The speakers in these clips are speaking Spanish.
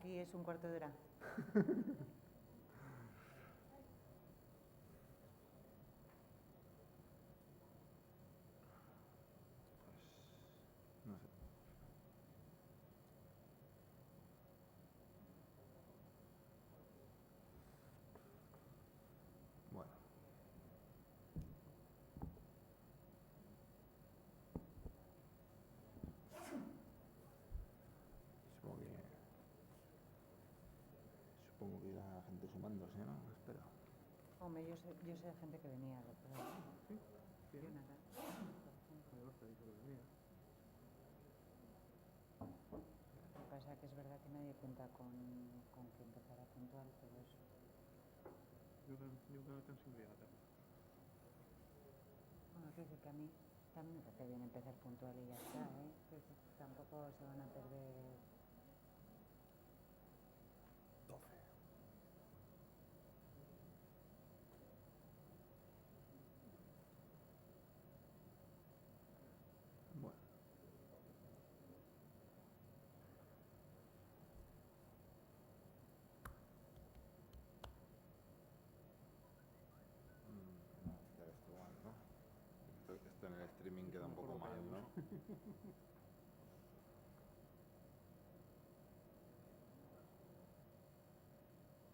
aquí es un cuarto de hora. No sé. Bueno. Supongo que irá la gente sumándose, ¿no? Espera. Hombre, yo sé de gente que venía, pero... ¿Sí? ¿Quién? Jonathan. Borja dijo que venía. Lo que pasa es que es verdad que nadie cuenta con que empezara puntual, pero eso. Yo creo que tan siempre llega tarde. Bueno, quiero decir que a mí también me parece bien empezar puntual y ya está, ¿eh? Quiero decir que tampoco se van a perder... 12. Bueno. Ya ves tú, ¿no? Esto en el streaming queda un poco mal, ¿no?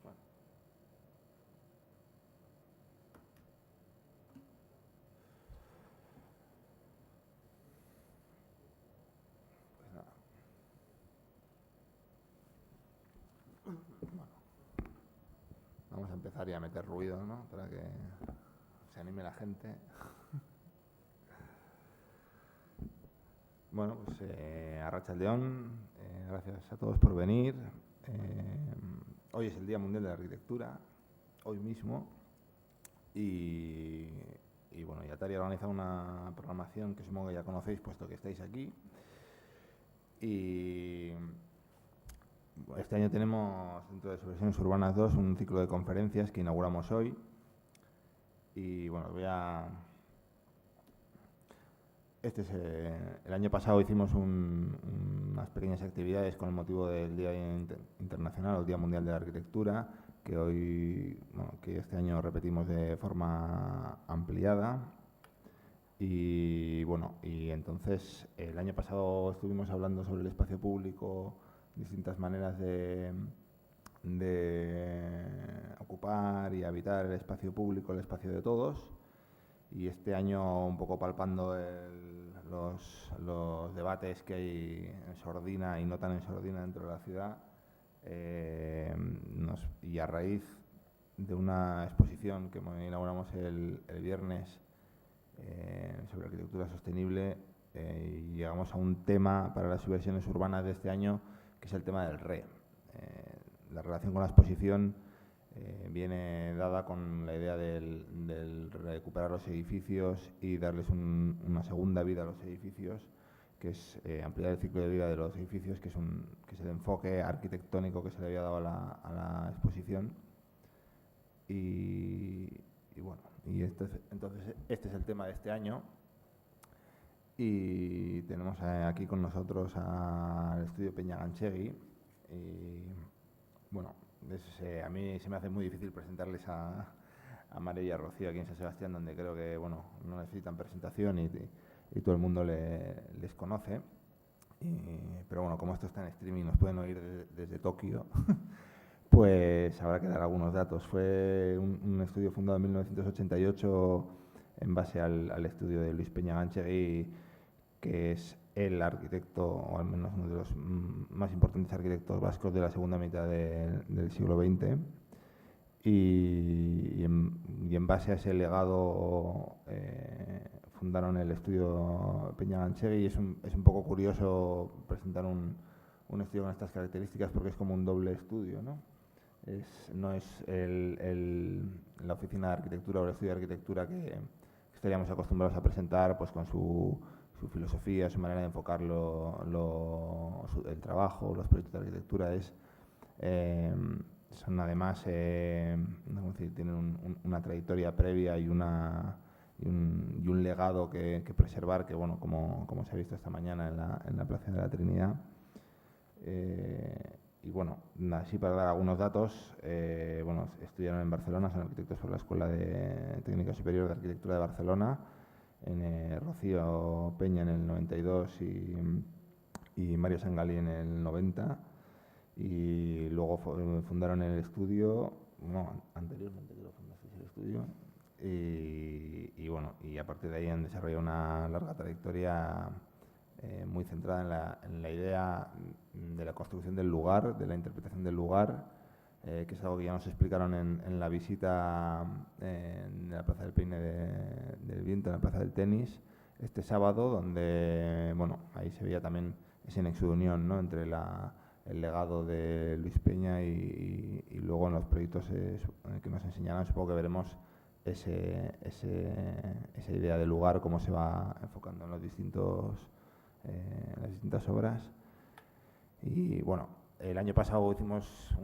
Bueno. Pues nada. Bueno. Vamos a empezar ya a meter ruido, ¿no? Para que se anime la gente. Bueno, pues Arratsaldeon, gracias a todos por venir. Hoy es el Día Mundial de la Arquitectura, hoy mismo. Y bueno, Yatari ha organizado una programación que supongo que ya conocéis, puesto que estáis aquí. Y este año tenemos, dentro de Subversiones Urbanas 2, un ciclo de conferencias que inauguramos hoy. Y bueno, este es, el año pasado hicimos unas pequeñas actividades con el motivo del Día Internacional, o el Día Mundial de la Arquitectura, que este año repetimos de forma ampliada. Y bueno, y entonces el año pasado estuvimos hablando sobre el espacio público, distintas maneras de ocupar y habitar el espacio público, el espacio de todos. Y este año, un poco palpando los debates que hay en sordina y no tan en sordina dentro de la ciudad, y a raíz de una exposición que inauguramos el viernes sobre arquitectura sostenible, llegamos a un tema para las subversiones urbanas de este año, que es el tema del RE. La relación con la exposición viene dada con la idea del recuperar los edificios y darles una segunda vida a los edificios, que es ampliar el ciclo de vida de los edificios, que es el enfoque arquitectónico que se le había dado a la exposición. Y bueno, entonces este es el tema de este año. Y tenemos aquí con nosotros al estudio Peña Ganchegui. Y bueno, a mí se me hace muy difícil presentarles a María y a Rocío aquí en San Sebastián, donde creo que bueno, no necesitan presentación y todo el mundo les conoce. Pero bueno, como esto está en streaming, nos pueden oír desde Tokio. Pues habrá que dar algunos datos. Fue un estudio fundado en 1988 en base al estudio de Luis Peña Ganchegui, que es el arquitecto, o al menos uno de los más importantes arquitectos vascos de la segunda mitad del siglo XX. Y en base a ese legado fundaron el estudio Peña Ganchegui. Y es un poco curioso presentar un estudio con estas características, porque es como un doble estudio, ¿no? No es la oficina de arquitectura o el estudio de arquitectura que estaríamos acostumbrados a presentar, pues con su filosofía, su manera de enfocar el trabajo, los proyectos de arquitectura. Son además, tienen una trayectoria previa y un legado que preservar, que bueno, como se ha visto esta mañana en la Plaza de la Trinidad. bueno, así para dar algunos datos, bueno, estudiaron en Barcelona, son arquitectos por la Escuela de Técnica Superior de Arquitectura de Barcelona, en Rocío Peña en el 92 y Mario Sangalí en el 90, y luego fundaron el estudio, no, anteriormente creo que fundasteis el estudio, y bueno, y a partir de ahí han desarrollado una larga trayectoria muy centrada en la idea de la construcción del lugar, de la interpretación del lugar, que es algo que ya nos explicaron en la visita en la Plaza del Peine del Viento, en la Plaza del Tenis, este sábado, donde, bueno, ahí se veía también ese nexo de unión, ¿no?, entre el legado de Luis Peña y luego en los proyectos que nos enseñarán, supongo que veremos esa idea del lugar, cómo se va enfocando en las distintas obras. Y bueno, el año pasado hicimos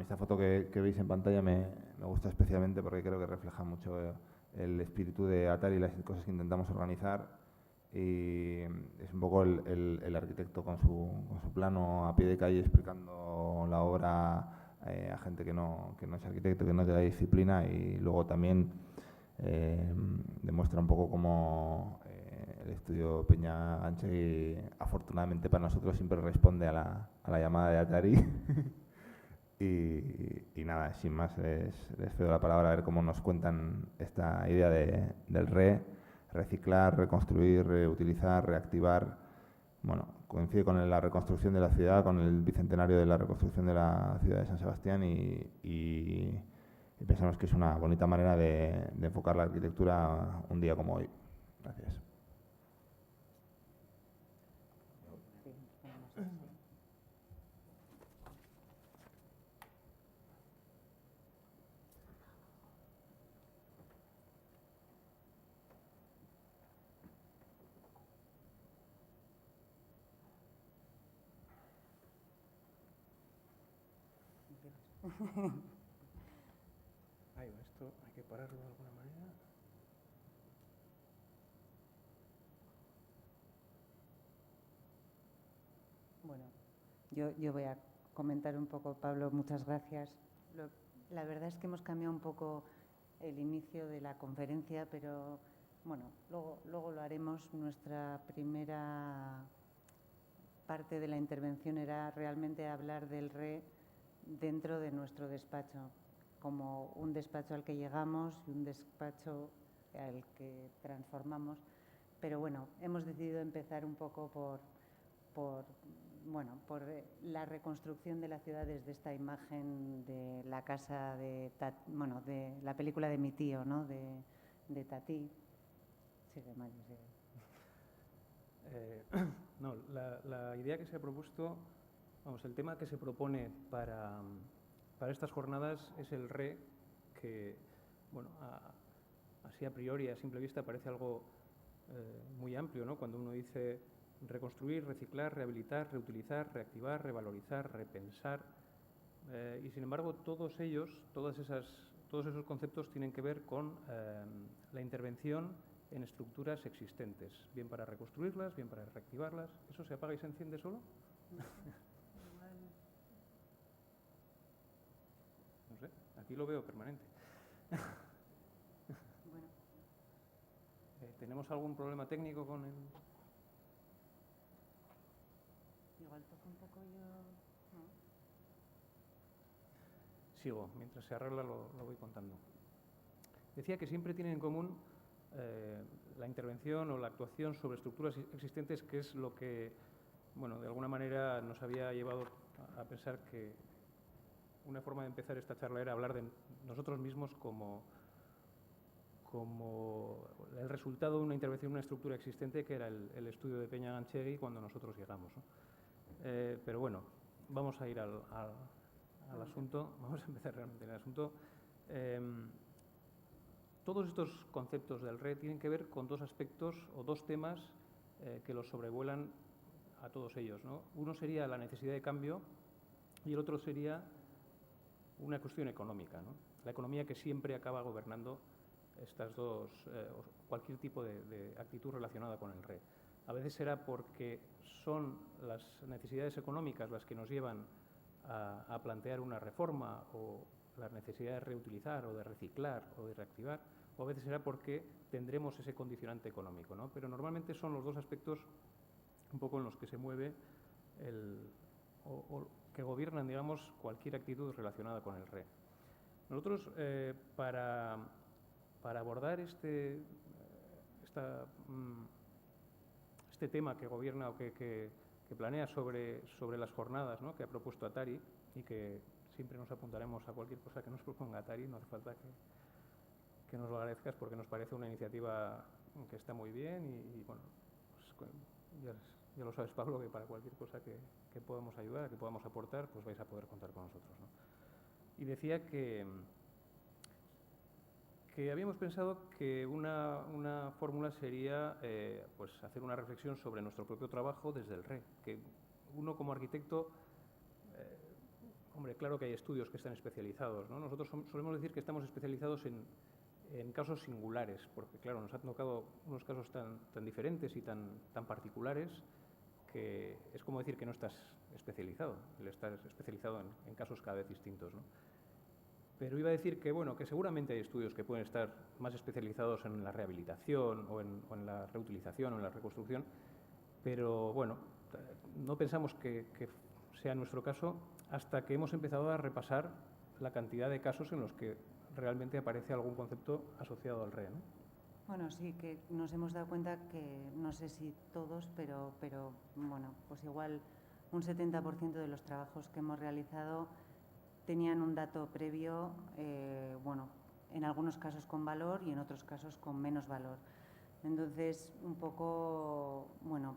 esta foto que veis en pantalla me gusta especialmente porque creo que refleja mucho el espíritu de Atari y las cosas que intentamos organizar. Y es un poco el arquitecto con su plano a pie de calle explicando la obra a gente que no es arquitecto, que no es de la disciplina, y luego también demuestra un poco cómo el estudio Peña Ganchegui, afortunadamente para nosotros, siempre responde a la llamada de Atari. y nada, sin más, les cedo la palabra a ver cómo nos cuentan esta idea del reciclar, reconstruir, reutilizar, reactivar. Bueno, coincide con la reconstrucción de la ciudad, con el bicentenario de la reconstrucción de la ciudad de San Sebastián, y pensamos que es una bonita manera de enfocar la arquitectura un día como hoy. Gracias. Sí, ponemos así. Ahí va, esto hay que pararlo de alguna manera. Bueno, yo voy a comentar un poco, Pablo, muchas gracias. La verdad es que hemos cambiado un poco el inicio de la conferencia, pero bueno, luego lo haremos. Nuestra primera parte de la intervención era realmente hablar del RE dentro de nuestro despacho, como un despacho al que llegamos y un despacho al que transformamos. Pero bueno, hemos decidido empezar un poco por la reconstrucción de la ciudad desde esta imagen de la casa de la película de Mi tío, ¿no?, de Tati. Sigue, Mario, sigue. No, la idea que se ha propuesto, vamos, el tema que se propone para estas jornadas es el RE, que, bueno, así a priori, a simple vista, parece algo muy amplio, ¿no? Cuando uno dice reconstruir, reciclar, rehabilitar, reutilizar, reactivar, revalorizar, repensar, y sin embargo todos esos conceptos tienen que ver con la intervención en estructuras existentes, bien para reconstruirlas, bien para reactivarlas. ¿Eso se apaga y se enciende solo? No sé, aquí lo veo permanente. Bueno. ¿Tenemos algún problema técnico con el...? Igual toco un poco yo, ¿no? Sigo, mientras se arregla lo voy contando. Decía que siempre tienen en común la intervención o la actuación sobre estructuras existentes, que es lo que, bueno, de alguna manera nos había llevado a pensar que una forma de empezar esta charla era hablar de nosotros mismos como el resultado de una intervención en una estructura existente, que era el estudio de Peña Ganchegui cuando nosotros llegamos, ¿no? Pero bueno, vamos a ir al asunto, vamos a empezar realmente en el asunto. Todos estos conceptos del RE tienen que ver con dos aspectos o dos temas que los sobrevuelan a todos ellos, ¿no? Uno sería la necesidad de cambio y el otro sería una cuestión económica, ¿no? La economía, que siempre acaba gobernando estas dos, cualquier tipo de actitud relacionada con el RE. A veces será porque son las necesidades económicas las que nos llevan a plantear una reforma o la necesidad de reutilizar o de reciclar o de reactivar, o a veces será porque tendremos ese condicionante económico, ¿no? Pero normalmente son los dos aspectos un poco en los que se mueve o que gobiernan, digamos, cualquier actitud relacionada con el RE. Nosotros, para abordar este tema que gobierna o que planea sobre las jornadas, ¿no?, que ha propuesto Atari, y que siempre nos apuntaremos a cualquier cosa que nos proponga Atari, no hace falta que nos lo agradezcas, porque nos parece una iniciativa que está muy bien y bueno, pues, ya lo sabes, Pablo, que para cualquier cosa que podamos ayudar, que podamos aportar, pues vais a poder contar con nosotros, ¿no? Y decía que habíamos pensado que una fórmula sería pues hacer una reflexión sobre nuestro propio trabajo desde el RE, que uno como arquitecto, hombre, claro que hay estudios que están especializados, ¿no? Nosotros solemos decir que estamos especializados en casos singulares, porque claro, nos han tocado unos casos tan diferentes y tan particulares, que es como decir que no estás especializado, estás especializado en casos cada vez distintos, ¿no? Pero iba a decir que, bueno, que seguramente hay estudios que pueden estar más especializados en la rehabilitación o en la reutilización o en la reconstrucción, pero bueno, no pensamos que sea nuestro caso hasta que hemos empezado a repasar la cantidad de casos en los que realmente aparece algún concepto asociado al RE, ¿no? Bueno, sí, que nos hemos dado cuenta que, no sé si todos, pero bueno, pues igual un 70% de los trabajos que hemos realizado tenían un dato previo, bueno, en algunos casos con valor y en otros casos con menos valor. Entonces, un poco, bueno,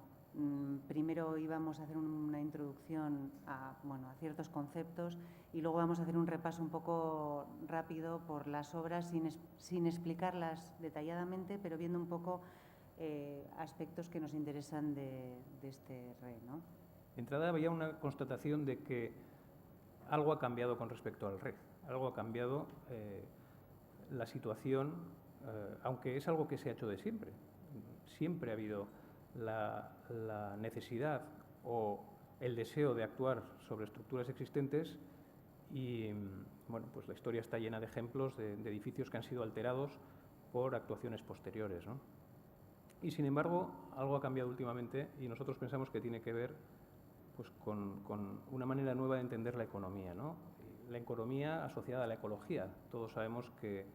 primero íbamos a hacer una introducción a ciertos conceptos y luego vamos a hacer un repaso un poco rápido por las obras sin explicarlas detalladamente, pero viendo un poco aspectos que nos interesan de este RE, ¿no? De entrada había una constatación de que algo ha cambiado con respecto al RE, algo ha cambiado la situación, aunque es algo que se ha hecho de siempre. Siempre ha habido la necesidad o el deseo de actuar sobre estructuras existentes y, bueno, pues la historia está llena de ejemplos de edificios que han sido alterados por actuaciones posteriores, ¿no? Y, sin embargo, algo ha cambiado últimamente y nosotros pensamos que tiene que ver pues, con una manera nueva de entender la economía, ¿no? La economía asociada a la ecología. Todos sabemos que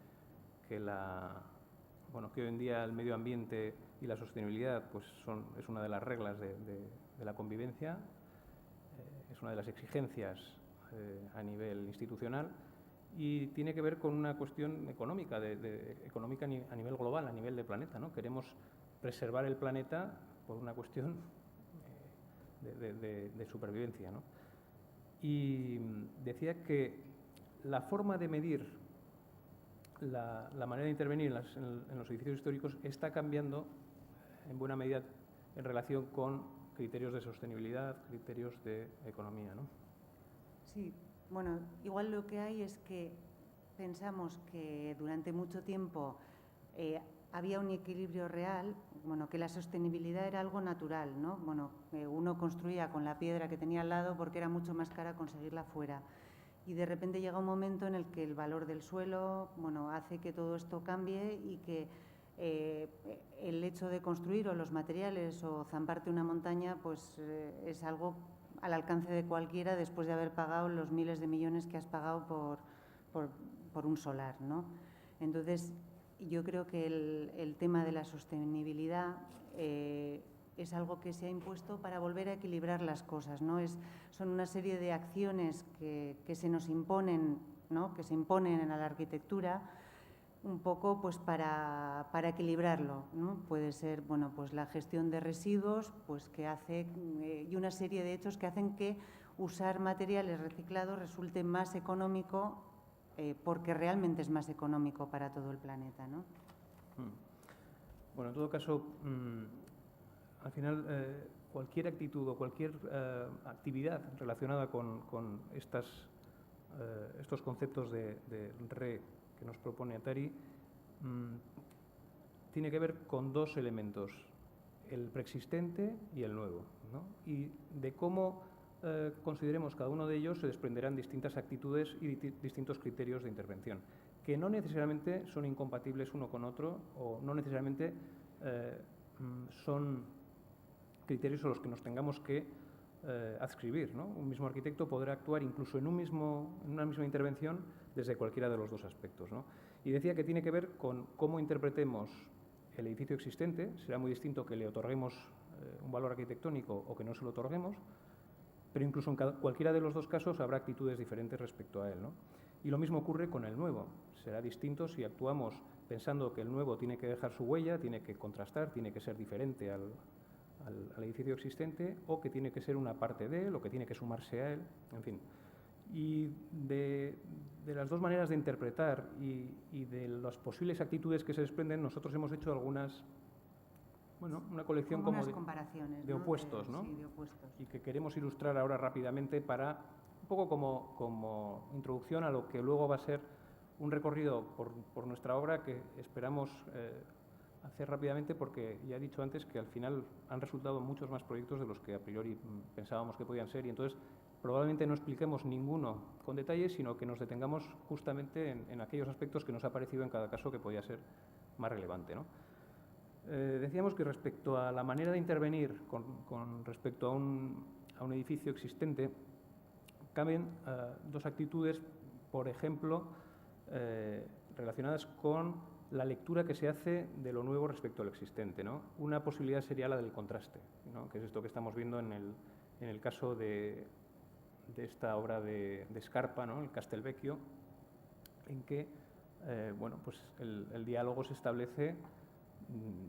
hoy en día el medio ambiente y la sostenibilidad pues es una de las reglas de la convivencia, es una de las exigencias a nivel institucional y tiene que ver con una cuestión económica, económica a nivel global, a nivel de planeta, ¿no? Queremos preservar el planeta por una cuestión de supervivencia, ¿no? Y decía que la forma de medir la manera de intervenir en los edificios históricos está cambiando en buena medida en relación con criterios de sostenibilidad, criterios de economía, ¿no? Sí, bueno, igual lo que hay es que pensamos que durante mucho tiempo había un equilibrio real, bueno, que la sostenibilidad era algo natural, ¿no? Bueno, uno construía con la piedra que tenía al lado porque era mucho más cara conseguirla fuera. Y de repente llega un momento en el que el valor del suelo, bueno, hace que todo esto cambie y que el hecho de construir o los materiales o zamparte una montaña, pues es algo al alcance de cualquiera después de haber pagado los miles de millones que has pagado por un solar, ¿no? Entonces, yo creo que el tema de la sostenibilidad es algo que se ha impuesto para volver a equilibrar las cosas, ¿no? Son una serie de acciones que se nos imponen, ¿no? Que se imponen en la arquitectura un poco pues para equilibrarlo, ¿no? Puede ser, bueno, pues la gestión de residuos, pues que hace y una serie de hechos que hacen que usar materiales reciclados resulte más económico porque realmente es más económico para todo el planeta, ¿no? Bueno, en todo caso, al final cualquier actitud o cualquier actividad relacionada con estos conceptos de RE que nos propone Atari tiene que ver con dos elementos, el preexistente y el nuevo, ¿no? Y de cómo consideremos cada uno de ellos, se desprenderán distintas actitudes y distintos criterios de intervención, que no necesariamente son incompatibles uno con otro o no necesariamente son criterios a los que nos tengamos que adscribir, ¿no? Un mismo arquitecto podrá actuar incluso en una misma intervención desde cualquiera de los dos aspectos, ¿no? Y decía que tiene que ver con cómo interpretemos el edificio existente. Será muy distinto que le otorguemos un valor arquitectónico o que no se lo otorguemos, pero incluso en cualquiera de los dos casos habrá actitudes diferentes respecto a él, ¿no? Y lo mismo ocurre con el nuevo. Será distinto si actuamos pensando que el nuevo tiene que dejar su huella, tiene que contrastar, tiene que ser diferente al edificio existente, o que tiene que ser una parte de él, o que tiene que sumarse a él, en fin. Y de las dos maneras de interpretar y de las posibles actitudes que se desprenden, nosotros hemos hecho algunas, bueno, una colección como comparaciones, de opuestos, ¿no? Sí, de opuestos. Y que queremos ilustrar ahora rápidamente para, un poco como introducción a lo que luego va a ser un recorrido por nuestra obra que esperamos hacer rápidamente, porque ya he dicho antes que al final han resultado muchos más proyectos de los que a priori pensábamos que podían ser, y entonces probablemente no expliquemos ninguno con detalle, sino que nos detengamos justamente en aquellos aspectos que nos ha parecido en cada caso que podía ser más relevante, ¿no? Decíamos que respecto a la manera de intervenir con respecto a un edificio existente, caben dos actitudes, por ejemplo, relacionadas con la lectura que se hace de lo nuevo respecto a lo existente, ¿no? Una posibilidad sería la del contraste, ¿no? Que es esto que estamos viendo en el caso de esta obra de Scarpa, ¿no? El Castelvecchio, en que bueno, pues el diálogo se establece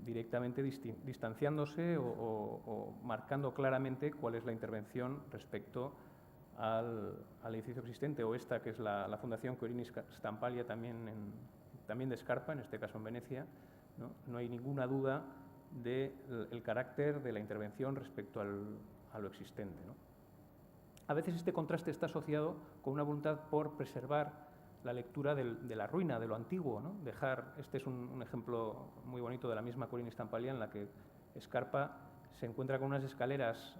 directamente distanciándose o marcando claramente cuál es la intervención respecto al edificio existente, o esta que es la Fundación Querini Stampalia, también de Scarpa, en este caso en Venecia, ¿no? No hay ninguna duda del carácter de la intervención respecto a lo existente, ¿no? A veces este contraste está asociado con una voluntad por preservar la lectura de la ruina, de lo antiguo, ¿no? Este es un ejemplo muy bonito de la misma Querini Stampalia, en la que Scarpa se encuentra con unas escaleras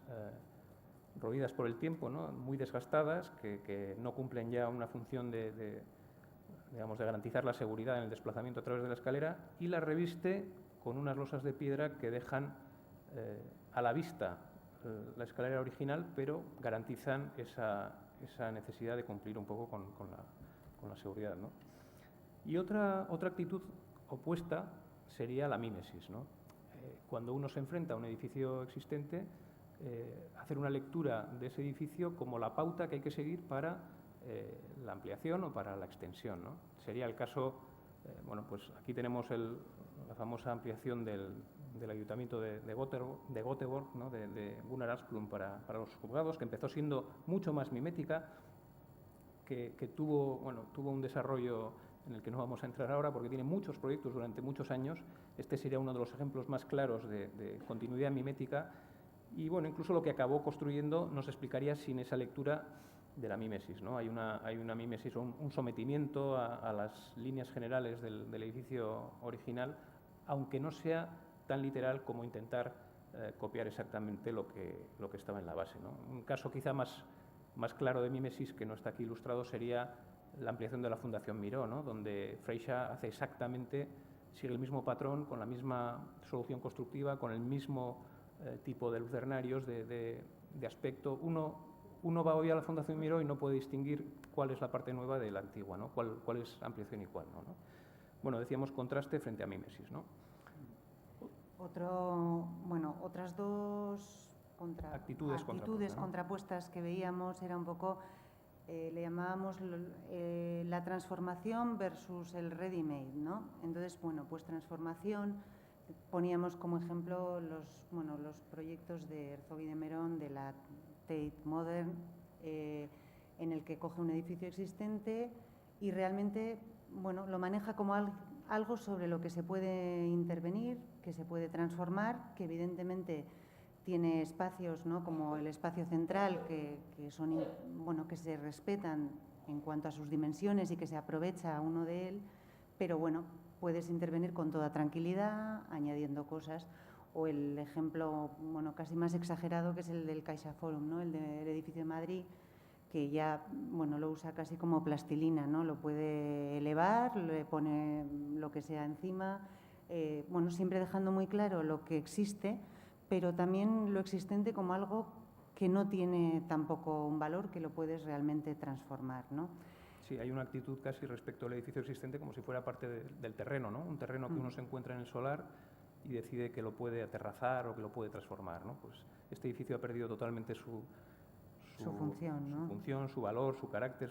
roídas por el tiempo, ¿no? Muy desgastadas, que no cumplen ya una función de garantizar la seguridad en el desplazamiento a través de la escalera, y la reviste con unas losas de piedra que dejan a la vista la escalera original, pero garantizan esa necesidad de cumplir un poco con la seguridad, ¿no? Y otra actitud opuesta sería la mímesis, ¿no? Cuando uno se enfrenta a un edificio existente, hacer una lectura de ese edificio como la pauta que hay que seguir para la ampliación o para la extensión, ¿no? Sería el caso, bueno, pues aquí tenemos la famosa ampliación del ayuntamiento de Göteborg, ¿no? de Gunnar Asplund para los juzgados, que empezó siendo mucho más mimética, que tuvo un desarrollo en el que no vamos a entrar ahora porque tiene muchos proyectos durante muchos años. Este sería uno de los ejemplos más claros de continuidad mimética, y bueno, incluso lo que acabó construyendo nos explicaría sin esa lectura de la mímesis, ¿no? Hay una mímesis o un sometimiento a las líneas generales del edificio original, aunque no sea tan literal como intentar copiar exactamente lo que estaba en la base, ¿no? Un caso quizá más claro de mímesis, que no está aquí ilustrado, sería la ampliación de la Fundación Miró, ¿no? Donde Freixa hace sigue el mismo patrón, con la misma solución constructiva, con el mismo tipo de lucernarios, de aspecto. Uno va hoy a la Fundación Miró y no puede distinguir cuál es la parte nueva de la antigua, ¿no? Cuál es ampliación y cuál no, ¿no? Bueno, decíamos contraste frente a mímesis, ¿no? Otras dos actitudes contrapuestas que veíamos era un poco, le llamábamos la transformación versus el ready-made, ¿no? Entonces, bueno, pues transformación, poníamos como ejemplo los proyectos de Herzog y de Meuron, de la Tate Modern, en el que coge un edificio existente y realmente, bueno, lo maneja como algo sobre lo que se puede intervenir, que se puede transformar, que evidentemente tiene espacios, ¿no? Como el espacio central, que se respetan en cuanto a sus dimensiones y que se aprovecha uno de él, pero bueno, puedes intervenir con toda tranquilidad, añadiendo cosas. o el ejemplo, bueno, casi más exagerado, que es el del CaixaForum, ¿no? El del edificio de Madrid, que ya, bueno, lo usa casi como plastilina, ¿no? Lo puede elevar, le pone lo que sea encima, bueno, siempre dejando muy claro lo que existe, pero también lo existente como algo que no tiene tampoco un valor, que lo puedes realmente transformar, ¿no? Sí, hay una actitud casi respecto al edificio existente como si fuera parte del terreno, ¿no? Un terreno que uno se encuentra en el solar y decide que lo puede aterrazar o que lo puede transformar, ¿no? Pues este edificio ha perdido totalmente su función, ¿no? Su función, su valor, su carácter,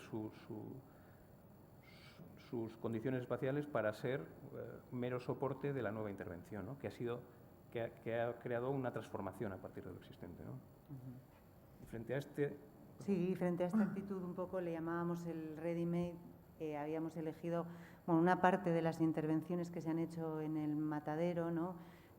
sus condiciones espaciales para ser mero soporte de la nueva intervención, ¿no? que ha creado una transformación a partir de lo existente, ¿no? Y frente a Sí, frente a esta actitud un poco le llamábamos el ready-made. Habíamos elegido, bueno, una parte de las intervenciones que se han hecho en el matadero, ¿no?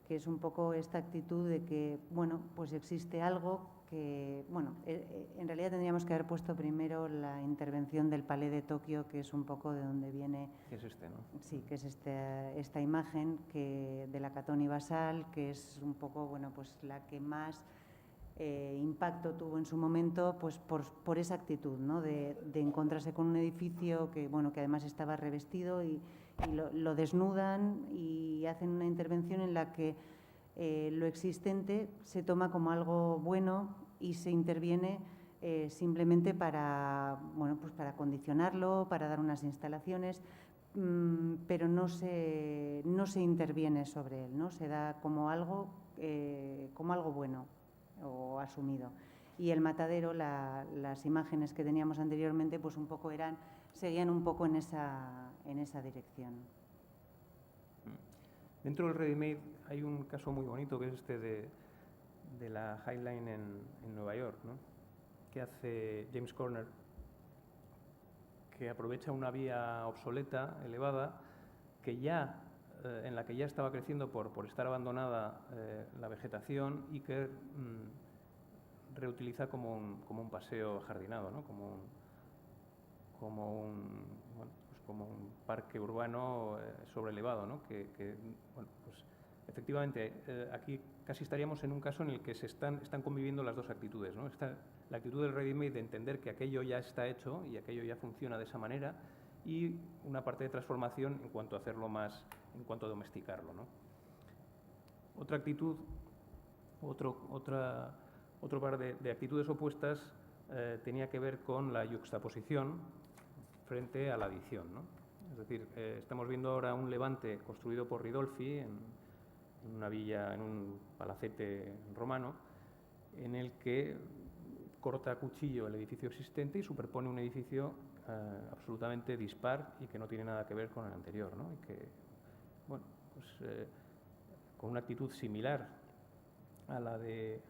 Que es un poco esta actitud de que, bueno, pues existe algo que, bueno, en realidad tendríamos que haber puesto primero la intervención del Palais de Tokio, que es un poco de donde viene. Es este, ¿no? Sí, que es esta imagen de la Catoni Basal, que es un poco, bueno, pues la que más impacto tuvo en su momento, pues por esa actitud, ¿no? de encontrarse con un edificio que, bueno, que además estaba revestido y lo desnudan y hacen una intervención en la que lo existente se toma como algo bueno y se interviene simplemente para, bueno, pues para condicionarlo, para dar unas instalaciones, pero no se interviene sobre él, ¿no? Se da como algo bueno o asumido. Y el matadero, las imágenes que teníamos anteriormente, pues un poco seguían un poco en esa dirección. Dentro del ready-made hay un caso muy bonito que es este de la High Line en Nueva York, ¿no? Que hace James Corner, que aprovecha una vía obsoleta, elevada, en la que ya estaba creciendo por estar abandonada la vegetación y que reutiliza como un paseo jardinado, ¿no? como un parque urbano sobrelevado, ¿no? Bueno, pues efectivamente aquí casi estaríamos en un caso en el que están conviviendo las dos actitudes, ¿no? La actitud del ready-made de entender que aquello ya está hecho y aquello ya funciona de esa manera, y una parte de transformación en cuanto a hacerlo más, en cuanto a domesticarlo, ¿no? Otra actitud, otro par de actitudes opuestas tenía que ver con la yuxtaposición frente a la adición, ¿no? Es decir, estamos viendo ahora un levante construido por Ridolfi en una villa, en un palacete romano, en el que corta a cuchillo el edificio existente y superpone un edificio absolutamente dispar y que no tiene nada que ver con el anterior, ¿no? Y que, bueno, pues con una actitud similar a la de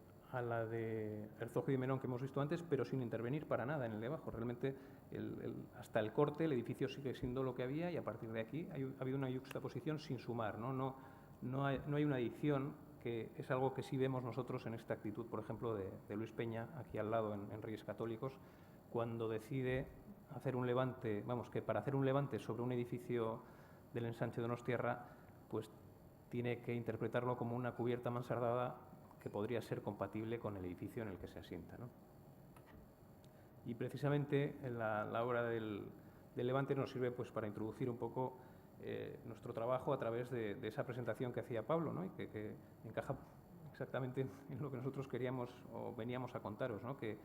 Herzog y de Menón que hemos visto antes, pero sin intervenir para nada en el de abajo. Realmente, hasta el corte, el edificio sigue siendo lo que había, y a partir de aquí ha habido una yuxtaposición sin sumar, ¿no? No hay una adición, que es algo que sí vemos nosotros en esta actitud, por ejemplo, de Luis Peña, aquí al lado en Reyes Católicos, cuando decide hacer un levante, vamos, que para hacer un levante sobre un edificio del ensanche Donostierra, pues tiene que interpretarlo como una cubierta mansardada que podría ser compatible con el edificio en el que se asienta, ¿no? Y precisamente la obra del Levante nos sirve pues para introducir un poco nuestro trabajo a través de esa presentación que hacía Pablo, ¿no? Y que encaja exactamente en lo que nosotros queríamos o veníamos a contaros, ¿no? Que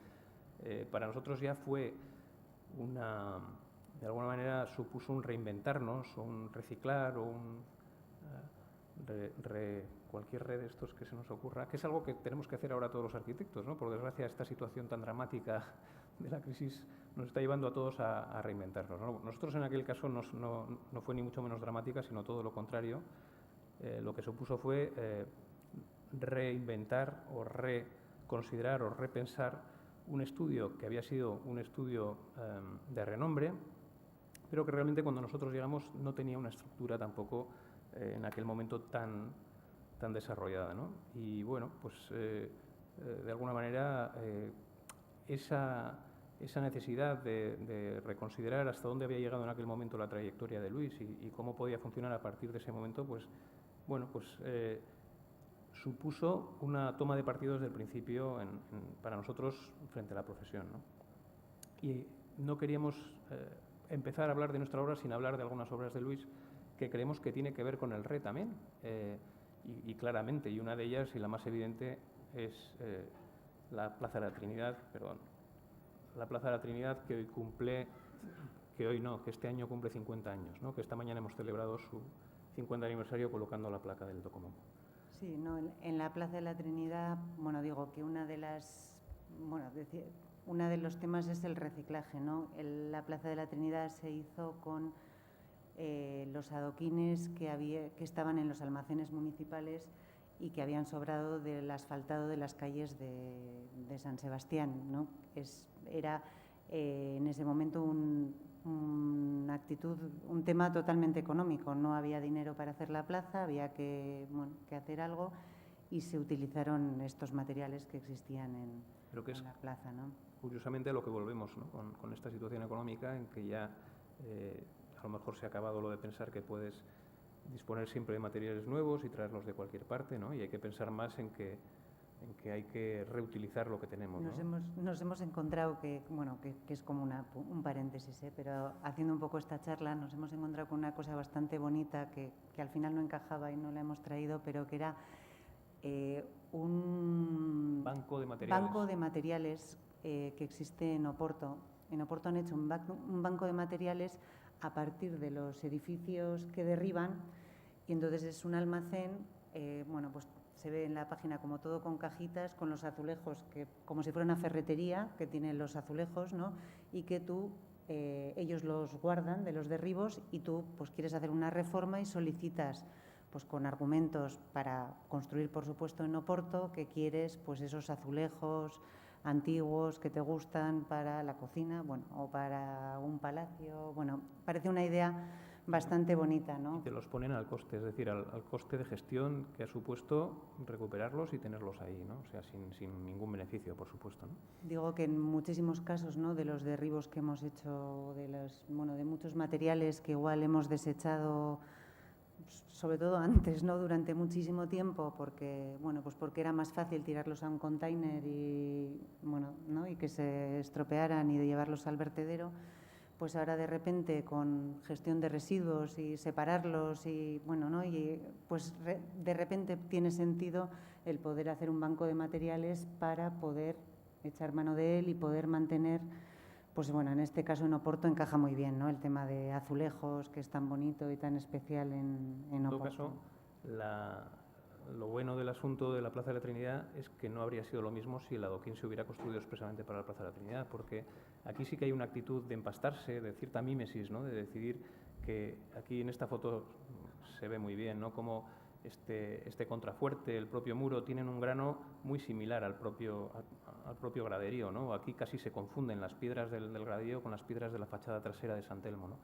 para nosotros ya fue de alguna manera supuso un reinventarnos, o un reciclar, o cualquier red de estos que se nos ocurra, que es algo que tenemos que hacer ahora todos los arquitectos, ¿no? Por desgracia, esta situación tan dramática de la crisis nos está llevando a todos a reinventarnos, ¿no? Nosotros en aquel caso no fue ni mucho menos dramática, sino todo lo contrario. Lo que supuso fue reinventar o reconsiderar o repensar un estudio que había sido un estudio de renombre, pero que realmente cuando nosotros llegamos no tenía una estructura tampoco en aquel momento tan desarrollada, ¿no? Y bueno, pues de alguna manera esa necesidad de reconsiderar hasta dónde había llegado en aquel momento la trayectoria de Luis y cómo podía funcionar a partir de ese momento, pues bueno, pues supuso una toma de partido desde el principio para nosotros frente a la profesión, ¿no? Y no queríamos empezar a hablar de nuestra obra sin hablar de algunas obras de Luis que creemos que tiene que ver con el RE también, y claramente, y una de ellas, y la más evidente, es la Plaza de la Trinidad, la Plaza de la Trinidad que hoy cumple, que este año cumple 50 años, ¿no? Que esta mañana hemos celebrado su 50 aniversario colocando la placa del Docomomo. Sí, no, en la Plaza de la Trinidad, bueno, digo que uno de los temas es el reciclaje, ¿no? La Plaza de la Trinidad se hizo con los adoquines que estaban en los almacenes municipales y que habían sobrado del asfaltado de las calles de San Sebastián, ¿no? Era en ese momento un tema totalmente económico. No había dinero para hacer la plaza, había que hacer algo, y se utilizaron estos materiales que existían en la plaza, ¿no? Curiosamente a lo que volvemos, ¿no? con esta situación económica en que ya a lo mejor se ha acabado lo de pensar que puedes disponer siempre de materiales nuevos y traerlos de cualquier parte, ¿no? Y hay que pensar más en que hay que reutilizar lo que tenemos, ¿no? Nos hemos encontrado que es como un paréntesis, pero haciendo un poco esta charla nos hemos encontrado con una cosa bastante bonita que al final no encajaba y no la hemos traído, pero que era un banco de materiales que existe en Oporto. En Oporto han hecho un banco de materiales a partir de los edificios que derriban, y entonces es un almacén, pues se ve en la página como todo con cajitas, con los azulejos, como si fuera una ferretería que tiene los azulejos, ¿no? Y que ellos los guardan de los derribos, y tú pues quieres hacer una reforma y solicitas pues con argumentos para construir, por supuesto, en Oporto, que quieres pues esos azulejos antiguos que te gustan para la cocina, o para un palacio. Parece una idea bastante bonita, ¿no? Y te los ponen al coste, es decir, al coste de gestión que ha supuesto recuperarlos y tenerlos ahí, ¿no? O sea, sin ningún beneficio, por supuesto, ¿no? Digo que en muchísimos casos, ¿no?, de los derribos que hemos hecho, de muchos materiales que igual hemos desechado, sobre todo antes, ¿no?, durante muchísimo tiempo, porque era más fácil tirarlos a un container y que se estropearan y de llevarlos al vertedero. Pues ahora de repente con gestión de residuos y separarlos de repente tiene sentido el poder hacer un banco de materiales para poder echar mano de él y poder mantener, en este caso en Oporto encaja muy bien, ¿no?, el tema de azulejos, que es tan bonito y tan especial en Oporto. En todo caso, lo bueno del asunto de la Plaza de la Trinidad es que no habría sido lo mismo si el adoquín se hubiera construido expresamente para la Plaza de la Trinidad, porque aquí sí que hay una actitud de empastarse, de cierta mímesis, ¿no?, de decidir que aquí en esta foto se ve muy bien, ¿no?, como este contrafuerte, el propio muro, tienen un grano muy similar al propio graderío, ¿no? Aquí casi se confunden las piedras del graderío con las piedras de la fachada trasera de San Telmo, ¿no?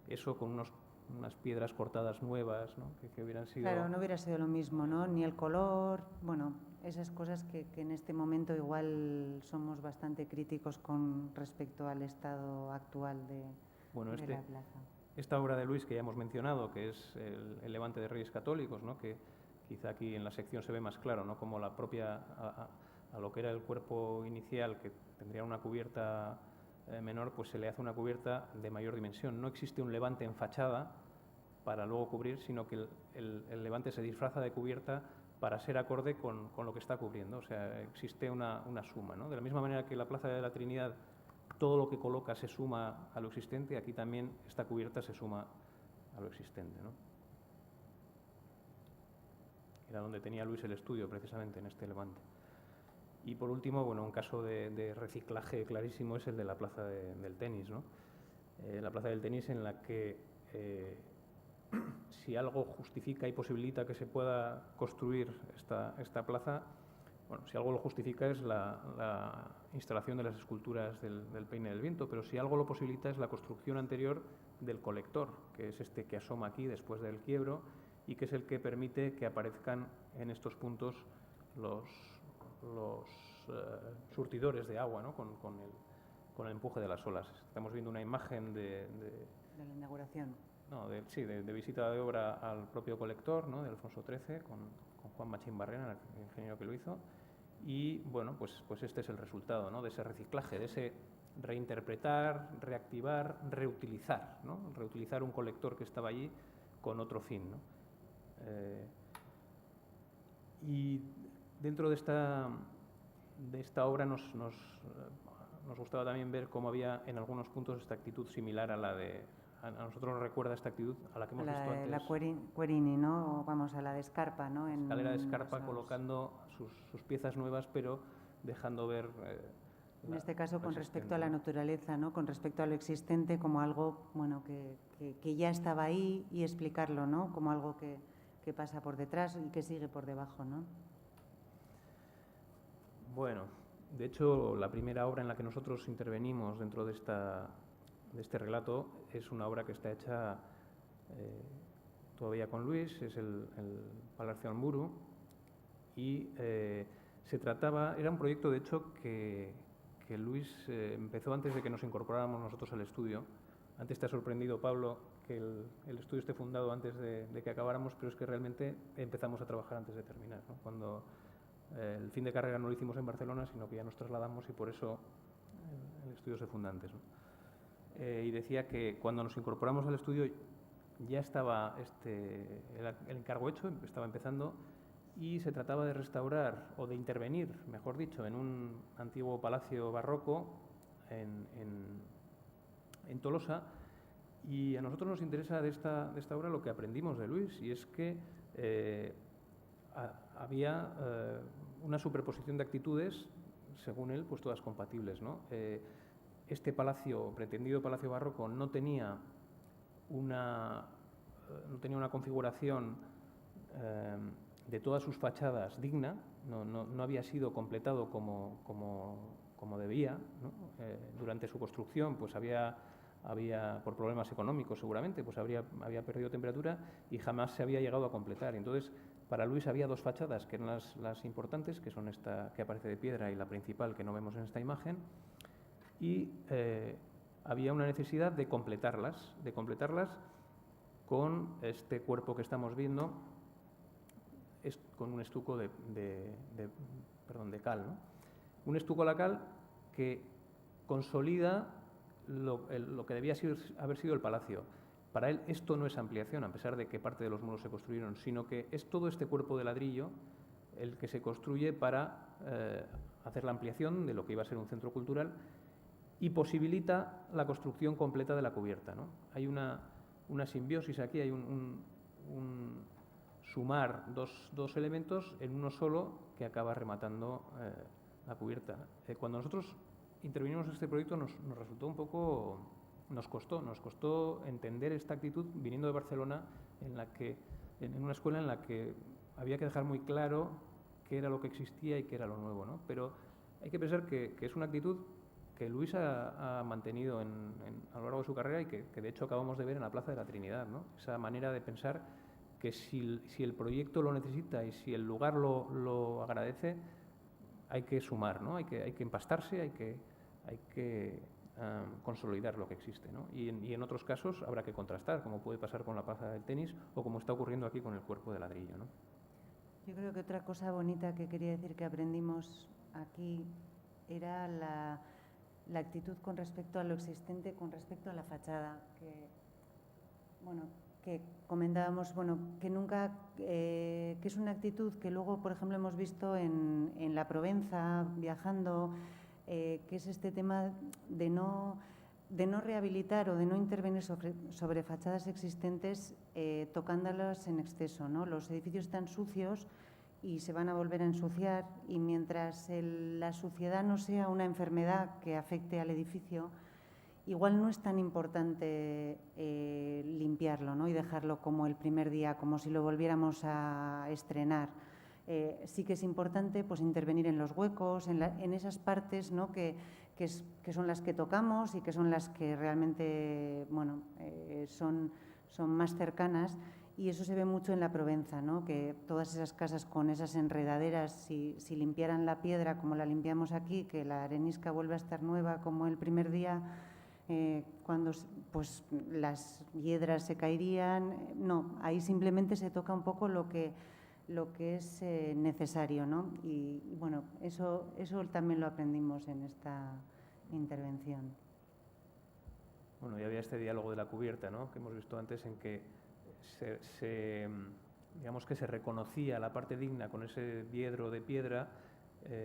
Eso con unas piedras cortadas nuevas, ¿no?, que hubieran sido... Claro, no hubiera sido lo mismo, ¿no?, ni el color, esas cosas que en este momento igual somos bastante críticos con respecto al estado actual de la plaza. Esta obra de Luis que ya hemos mencionado, que es el Levante de Reyes Católicos, ¿no?, que quizá aquí en la sección se ve más claro, ¿no?, como la propia, a lo que era el cuerpo inicial, que tendría una cubierta menor, pues se le hace una cubierta de mayor dimensión. No existe un levante en fachada para luego cubrir, sino que el levante se disfraza de cubierta para ser acorde con lo que está cubriendo. O sea, existe una suma, ¿no? De la misma manera que la Plaza de la Trinidad, todo lo que coloca se suma a lo existente, aquí también esta cubierta se suma a lo existente, ¿no? Era donde tenía Luis el estudio, precisamente, en este levante. Y por último, un caso de reciclaje clarísimo es el de la Plaza del Tenis, ¿no? La Plaza del Tenis, en la que si algo justifica y posibilita que se pueda construir esta plaza, si algo lo justifica es la instalación de las esculturas del Peine del Viento, pero si algo lo posibilita es la construcción anterior del colector, que es este que asoma aquí después del quiebro y que es el que permite que aparezcan en estos puntos los surtidores de agua, ¿no?, con el empuje de las olas. Estamos viendo una imagen de la inauguración. No, de visita de obra al propio colector, ¿no?, de Alfonso XIII, con Juan Machín Barrena, el ingeniero que lo hizo, y bueno, pues este es el resultado, ¿no?, de ese reciclaje, de ese reinterpretar, reactivar, reutilizar, ¿no?, reutilizar un colector que estaba allí con otro fin, ¿no? Y dentro de esta obra nos gustaba también ver cómo había en algunos puntos esta actitud similar a la de... A nosotros nos recuerda esta actitud a la que hemos visto antes. La Querini, ¿no? Vamos, a la de Scarpa, ¿no? La escalera de Scarpa colocando sus piezas nuevas, pero dejando ver... en este caso, con respecto a la naturaleza, ¿no? Con respecto a lo existente como algo, bueno, que ya estaba ahí, y explicarlo, ¿no? Como algo que pasa por detrás y que sigue por debajo, ¿no? Bueno, de hecho, la primera obra en la que nosotros intervenimos dentro de este relato es una obra que está hecha todavía con Luis, es el Palacio Armburu, y era un proyecto, de hecho, que Luis empezó antes de que nos incorporáramos nosotros al estudio. Antes te ha sorprendido, Pablo, que el estudio esté fundado antes de que acabáramos, pero es que realmente empezamos a trabajar antes de terminar, ¿no? Cuando el fin de carrera no lo hicimos en Barcelona, sino que ya nos trasladamos, y por eso el estudio se funda antes, ¿no? Y decía que cuando nos incorporamos al estudio ya estaba el encargo hecho, estaba empezando, y se trataba de restaurar, o de intervenir, mejor dicho, en un antiguo palacio barroco en Tolosa. Y a nosotros nos interesa de esta obra lo que aprendimos de Luis, y es que había una superposición de actitudes, según él, pues todas compatibles, ¿no? Este pretendido palacio barroco no tenía una configuración de todas sus fachadas digna, no había sido completado como debía, ¿no? Durante su construcción, pues había, por problemas económicos seguramente, pues había perdido temperatura y jamás se había llegado a completar. Entonces, para Luis había dos fachadas que eran las importantes, que son esta que aparece de piedra y la principal que no vemos en esta imagen, y había una necesidad de completarlas con este cuerpo que estamos viendo, con un estuco de cal, ¿no? Un estuco a la cal que consolida lo que debía haber sido el palacio. Para él esto no es ampliación, a pesar de que parte de los muros se construyeron, sino que es todo este cuerpo de ladrillo el que se construye para hacer la ampliación de lo que iba a ser un centro cultural, y posibilita la construcción completa de la cubierta, ¿no? Hay una simbiosis aquí, hay un sumar dos elementos en uno solo que acaba rematando la cubierta. Cuando nosotros intervinimos en este proyecto nos resultó un poco... Nos costó entender esta actitud viniendo de Barcelona, en una escuela en la que había que dejar muy claro qué era lo que existía y qué era lo nuevo, ¿no? Pero hay que pensar que es una actitud que Luis ha mantenido a lo largo de su carrera, y que de hecho acabamos de ver en la Plaza de la Trinidad, ¿no? Esa manera de pensar que si el proyecto lo necesita y si el lugar lo agradece, hay que sumar, ¿no? Hay que empastarse, hay que consolidar lo que existe, ¿no? Y en otros casos habrá que contrastar, como puede pasar con la plaza del tenis o como está ocurriendo aquí con el cuerpo de ladrillo, ¿no? Yo creo que otra cosa bonita que quería decir que aprendimos aquí era la actitud con respecto a lo existente, con respecto a la fachada, que comentábamos, que nunca, que es una actitud que luego, por ejemplo, hemos visto en la Provenza, viajando, que es este tema de no rehabilitar o de no intervenir sobre fachadas existentes, tocándolas en exceso, ¿no? Los edificios están sucios y se van a volver a ensuciar, y mientras la suciedad no sea una enfermedad que afecte al edificio, igual no es tan importante limpiarlo, ¿no? Y dejarlo como el primer día, como si lo volviéramos a estrenar. Sí que es importante, pues, intervenir en los huecos, en esas partes, ¿no? que son las que tocamos y que son las que realmente, son más cercanas. Y eso se ve mucho en la Provenza, ¿no? Que todas esas casas con esas enredaderas, si limpiaran la piedra como la limpiamos aquí, que la arenisca vuelve a estar nueva como el primer día, cuando pues las hiedras se caerían. No, ahí simplemente se toca un poco lo que lo que es necesario, ¿no? Y bueno, eso también lo aprendimos en esta intervención. Bueno, y había este diálogo de la cubierta, ¿no?, que hemos visto antes, en que digamos que se reconocía la parte digna con ese viedro de piedra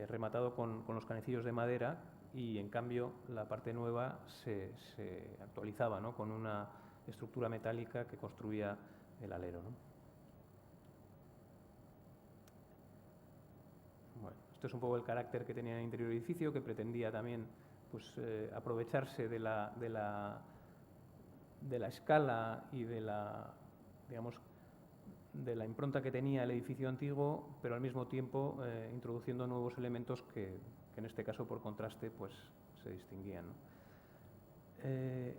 rematado con los canecillos de madera, y en cambio la parte nueva se actualizaba, ¿no?, con una estructura metálica que construía el alero, ¿no? Bueno, esto es un poco el carácter que tenía el interior del edificio, que pretendía también pues, aprovecharse de la escala y de la, digamos, de la impronta que tenía el edificio antiguo, pero al mismo tiempo introduciendo nuevos elementos que en este caso, por contraste, pues se distinguían, ¿no?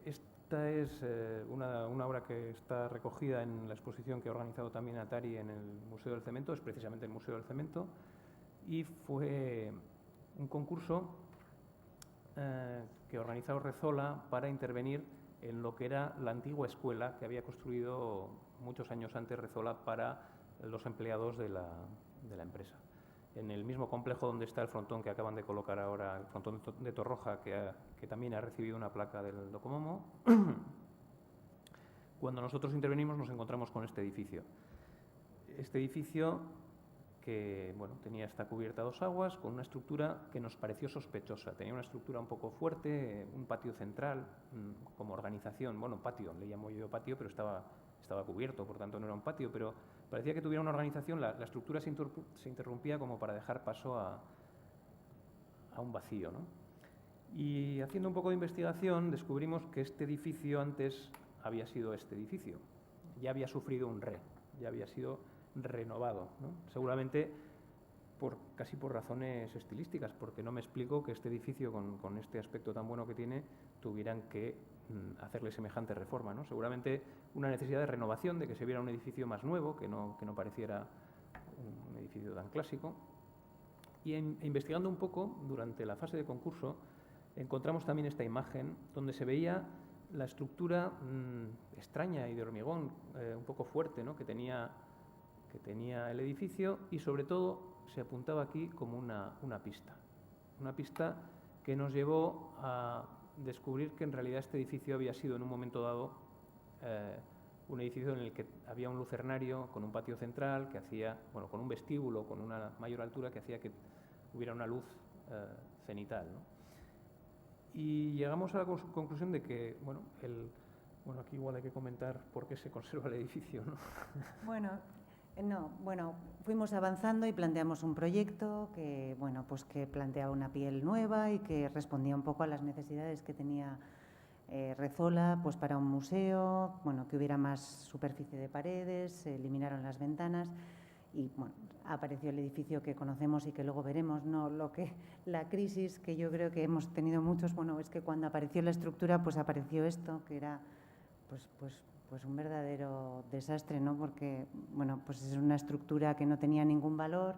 Esta es una obra que está recogida en la exposición que ha organizado también Atari en el Museo del Cemento, es precisamente el Museo del Cemento, y fue un concurso que organizó Rezola para intervenir en lo que era la antigua escuela que había construido muchos años antes Rezola para los empleados de la empresa. En el mismo complejo donde está el frontón que acaban de colocar ahora, el frontón de Torroja, que también ha recibido una placa del Docomomo, cuando nosotros intervenimos nos encontramos con este edificio. Este edificio que bueno, tenía esta cubierta a dos aguas, con una estructura que nos pareció sospechosa. Tenía una estructura un poco fuerte, un patio central, como organización. Bueno, patio, le llamo yo patio, pero estaba cubierto, por tanto no era un patio, pero parecía que tuviera una organización. La estructura se interrumpía como para dejar paso a un vacío, ¿no? Y haciendo un poco de investigación descubrimos que este edificio antes había sido este edificio. Ya había sufrido un ya había sido renovado, ¿no? Seguramente casi por razones estilísticas, porque no me explico que este edificio con este aspecto tan bueno que tiene tuvieran que hacerle semejante reforma, ¿no? Seguramente una necesidad de renovación, de que se viera un edificio más nuevo, que no pareciera un edificio tan clásico. Y investigando un poco durante la fase de concurso encontramos también esta imagen donde se veía la estructura extraña y de hormigón un poco fuerte, ¿no?, que tenía el edificio, y sobre todo se apuntaba aquí como una pista que nos llevó a descubrir que en realidad este edificio había sido en un momento dado un edificio en el que había un lucernario con un patio central que hacía, bueno, con un vestíbulo con una mayor altura que hacía que hubiera una luz cenital, ¿no? Y llegamos a la conclusión de que, bueno, aquí igual hay que comentar por qué se conserva el edificio, ¿no? Bueno, fuimos avanzando y planteamos un proyecto que, bueno, pues que planteaba una piel nueva y que respondía un poco a las necesidades que tenía Rezola, pues para un museo, bueno, que hubiera más superficie de paredes, se eliminaron las ventanas y, bueno, apareció el edificio que conocemos y que luego veremos, ¿no? La crisis que yo creo que hemos tenido muchos, bueno, es que cuando apareció la estructura, pues apareció esto, que era, pues un verdadero desastre, ¿no? Porque, bueno, pues es una estructura que no tenía ningún valor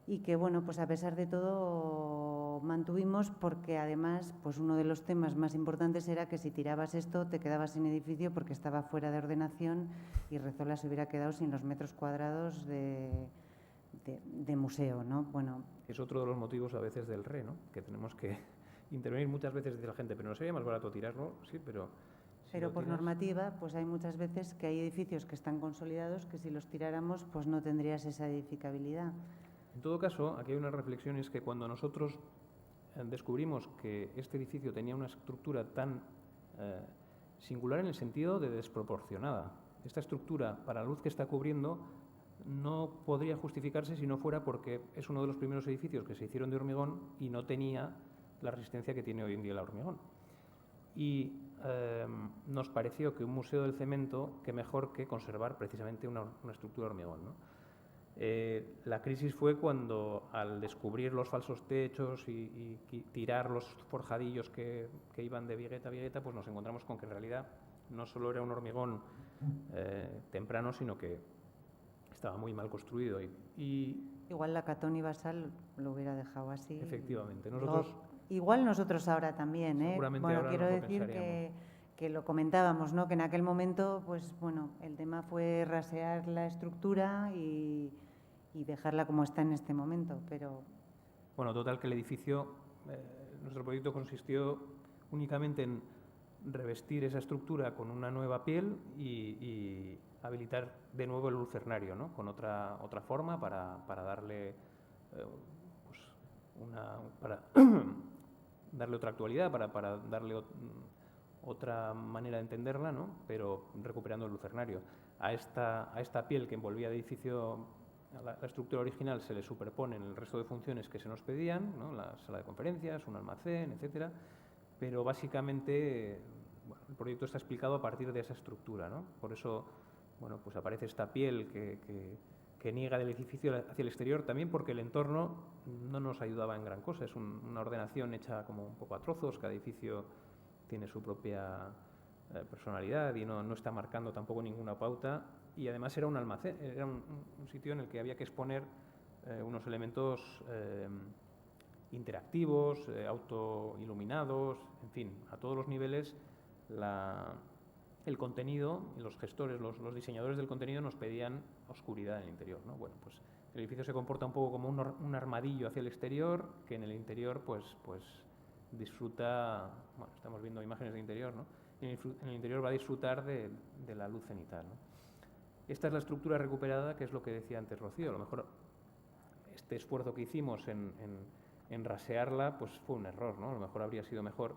y que, bueno, pues a pesar de todo mantuvimos, porque además, pues uno de los temas más importantes era que si tirabas esto te quedabas sin edificio porque estaba fuera de ordenación y Rezola se hubiera quedado sin los metros cuadrados de museo, ¿no? Bueno, es otro de los motivos a veces del ¿no?, que tenemos que intervenir muchas veces, dice la gente, pero no sería más barato tirarlo, sí, pero por normativa, pues hay muchas veces que hay edificios que están consolidados que si los tiráramos, pues no tendrías esa edificabilidad. En todo caso, aquí hay una reflexión, y es que cuando nosotros descubrimos que este edificio tenía una estructura tan singular en el sentido de desproporcionada, esta estructura, para la luz que está cubriendo, no podría justificarse si no fuera porque es uno de los primeros edificios que se hicieron de hormigón y no tenía la resistencia que tiene hoy en día el hormigón. Y nos pareció que un museo del cemento, que mejor que conservar precisamente una estructura de hormigón, ¿no? La crisis fue cuando, al descubrir los falsos techos y tirar los forjadillos que iban de vigueta a vigueta, pues nos encontramos con que en realidad no solo era un hormigón temprano, sino que estaba muy mal construido. Igual la Catón y Basal lo hubiera dejado así. Efectivamente. Igual nosotros ahora también, ¿eh? Seguramente bueno, ahora quiero decir que lo comentábamos, ¿no? Que en aquel momento, pues bueno, el tema fue rasear la estructura y y dejarla como está en este momento, pero... Bueno, total que el edificio, nuestro proyecto consistió únicamente en revestir esa estructura con una nueva piel y habilitar de nuevo el lucernario, ¿no? Con otra forma para darle pues para darle otra actualidad, para darle otra manera de entenderla, ¿no? Pero recuperando el lucernario. A esta piel que envolvía el edificio, la estructura original, se le superponen el resto de funciones que se nos pedían, ¿no? La sala de conferencias, un almacén, etcétera. Pero básicamente, bueno, el proyecto está explicado a partir de esa estructura, ¿no? Por eso, bueno, pues aparece esta piel que niega del edificio hacia el exterior, también porque el entorno no nos ayudaba en gran cosa. Es una ordenación hecha como un poco a trozos, cada edificio tiene su propia personalidad y no está marcando tampoco ninguna pauta, y además era un almacén, era un sitio en el que había que exponer unos elementos interactivos, autoiluminados, en fin, a todos los niveles. El contenido, los gestores, los diseñadores del contenido nos pedían oscuridad en el interior, ¿no? Bueno, pues el edificio se comporta un poco como un armadillo hacia el exterior, que en el interior pues disfruta, bueno, estamos viendo imágenes de interior, ¿no? En el interior va a disfrutar de la luz cenital, ¿no? Esta es la estructura recuperada, que es lo que decía antes Rocío. A lo mejor este esfuerzo que hicimos en rasearla pues fue un error, ¿no? A lo mejor habría sido mejor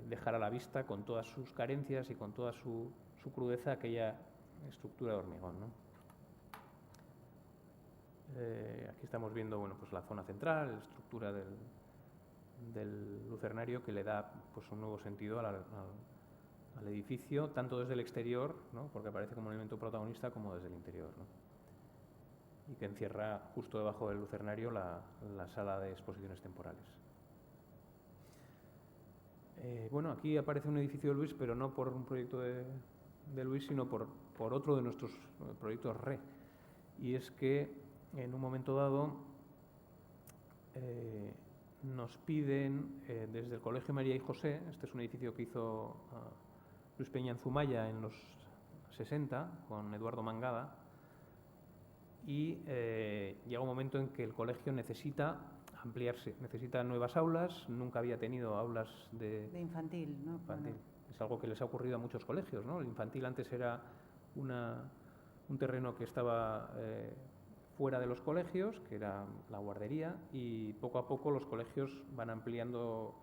dejar a la vista, con todas sus carencias y con toda su crudeza, aquella estructura de hormigón, ¿no? Aquí estamos viendo, bueno, pues la zona central, la estructura del lucernario, que le da pues un nuevo sentido al edificio, tanto desde el exterior, ¿no? Porque aparece como un elemento protagonista, como desde el interior, ¿no? Y que encierra justo debajo del lucernario la sala de exposiciones temporales. Bueno, aquí aparece un edificio de Luis, pero no por un proyecto de Luis, sino por otro de nuestros proyectos RE. Y es que en un momento dado nos piden desde el Colegio María y José, este es un edificio que hizo Luis Peña en Zumaya en los 60 con Eduardo Mangada, y llega un momento en que el colegio necesita ampliarse, necesita nuevas aulas, nunca había tenido aulas de infantil, ¿no? Infantil. Bueno. Es algo que les ha ocurrido a muchos colegios, ¿no? El infantil antes era un terreno que estaba fuera de los colegios, que era la guardería, y poco a poco los colegios van ampliando,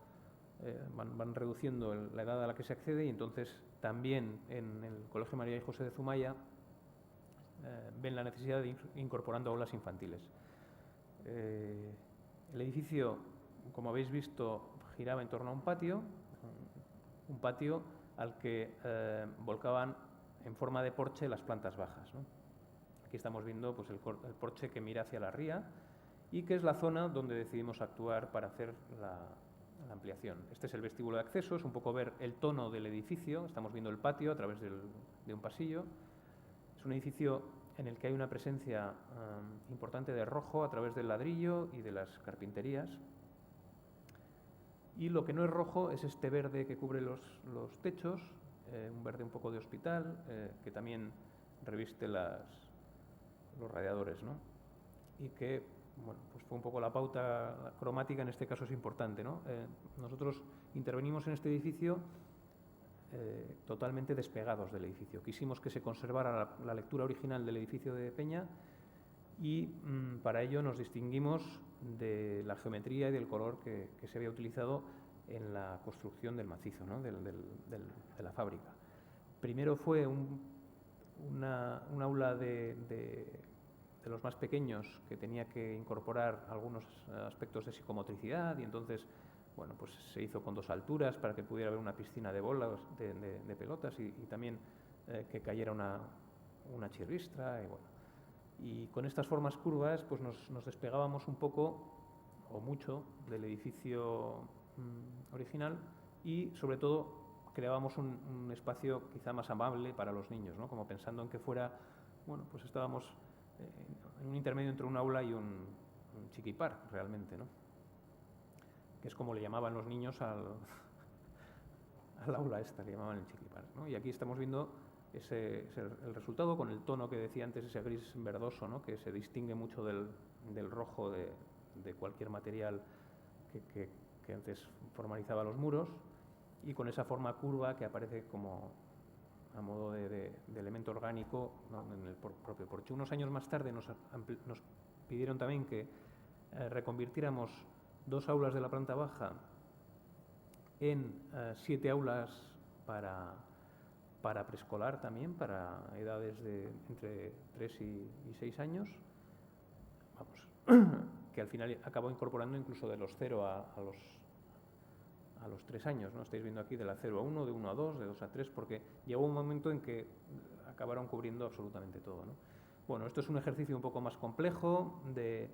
van reduciendo la edad a la que se accede, y entonces también en el Colegio María y José de Zumaya ven la necesidad de ir incorporando aulas infantiles. El edificio, como habéis visto, giraba en torno a un patio al que volcaban en forma de porche las plantas bajas, ¿no? Aquí estamos viendo pues, el porche que mira hacia la ría, y que es la zona donde decidimos actuar para hacer la ampliación. Este es el vestíbulo de acceso, es un poco ver el tono del edificio. Estamos viendo el patio a través de un pasillo. Es un edificio en el que hay una presencia importante de rojo a través del ladrillo y de las carpinterías. Y lo que no es rojo es este verde que cubre los techos, un verde un poco de hospital, que también reviste los radiadores, ¿no? Y que, bueno, pues fue un poco la pauta cromática, en este caso es importante, ¿no? Nosotros intervenimos en este edificio totalmente despegados del edificio. Quisimos que se conservara la lectura original del edificio de Peña, y para ello nos distinguimos de la geometría y del color que se había utilizado en la construcción del macizo, ¿no? de la fábrica. Primero fue un aula de los más pequeños, que tenía que incorporar algunos aspectos de psicomotricidad, y entonces, bueno, pues se hizo con 2 alturas para que pudiera haber una piscina de bolas, de pelotas, y también que cayera una chirristra, y bueno. Y con estas formas curvas pues nos despegábamos un poco o mucho del edificio original, y sobre todo creábamos un espacio quizá más amable para los niños, ¿no? Como pensando en que fuera, bueno, pues estábamos en un intermedio entre un aula y un chiquipar realmente, ¿no? Que es como le llamaban los niños al aula esta, le llamaban el chiquipar, ¿no? Y aquí estamos viendo, es el resultado, con el tono que decía antes, ese gris verdoso, ¿no? Que se distingue mucho del rojo de cualquier material que antes formalizaba los muros, y con esa forma curva que aparece como a modo de elemento orgánico, ¿no? En el propio porche. Unos años más tarde nos pidieron también que reconvirtiéramos 2 aulas de la planta baja en 7 aulas para preescolar también, para edades de entre 3 y 6 años, vamos, que al final acabó incorporando incluso de los 0 a los 3 años, ¿no? Estáis viendo aquí de la 0 a 1, de 1 a 2, de 2 a 3, porque llegó un momento en que acabaron cubriendo absolutamente todo, ¿no? Bueno, esto es un ejercicio un poco más complejo de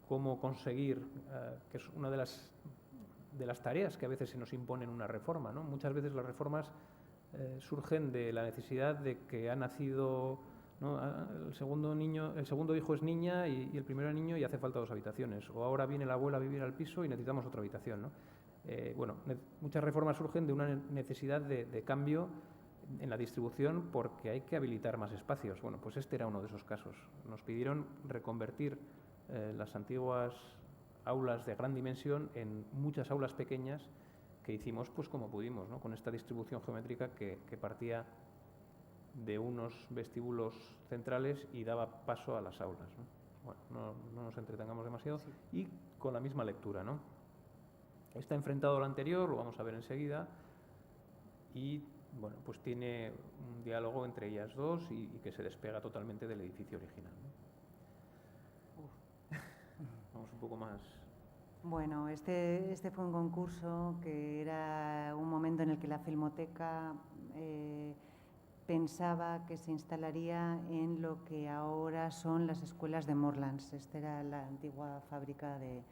cómo conseguir, que es una de las tareas que a veces se nos impone en una reforma, ¿no? Muchas veces las reformas surgen de la necesidad de que ha nacido, ¿no? El segundo hijo es niña y el primero es niño y hace falta 2 habitaciones. O ahora viene la abuela a vivir al piso y necesitamos otra habitación, ¿no? Bueno, muchas reformas surgen de una necesidad de cambio en la distribución porque hay que habilitar más espacios. Bueno, pues este era uno de esos casos. Nos pidieron reconvertir las antiguas aulas de gran dimensión en muchas aulas pequeñas que hicimos pues como pudimos, ¿no? Con esta distribución geométrica que partía de unos vestíbulos centrales y daba paso a las aulas, ¿no? Bueno, no nos entretengamos demasiado. Sí. Y con la misma lectura, ¿no? Está enfrentado al anterior, lo vamos a ver enseguida, y bueno, pues tiene un diálogo entre ellas dos y que se despega totalmente del edificio original, ¿no? Vamos un poco más. Bueno, este fue un concurso que era un momento en el que la Filmoteca pensaba que se instalaría en lo que ahora son las escuelas de Morlands. Esta era la antigua fábrica de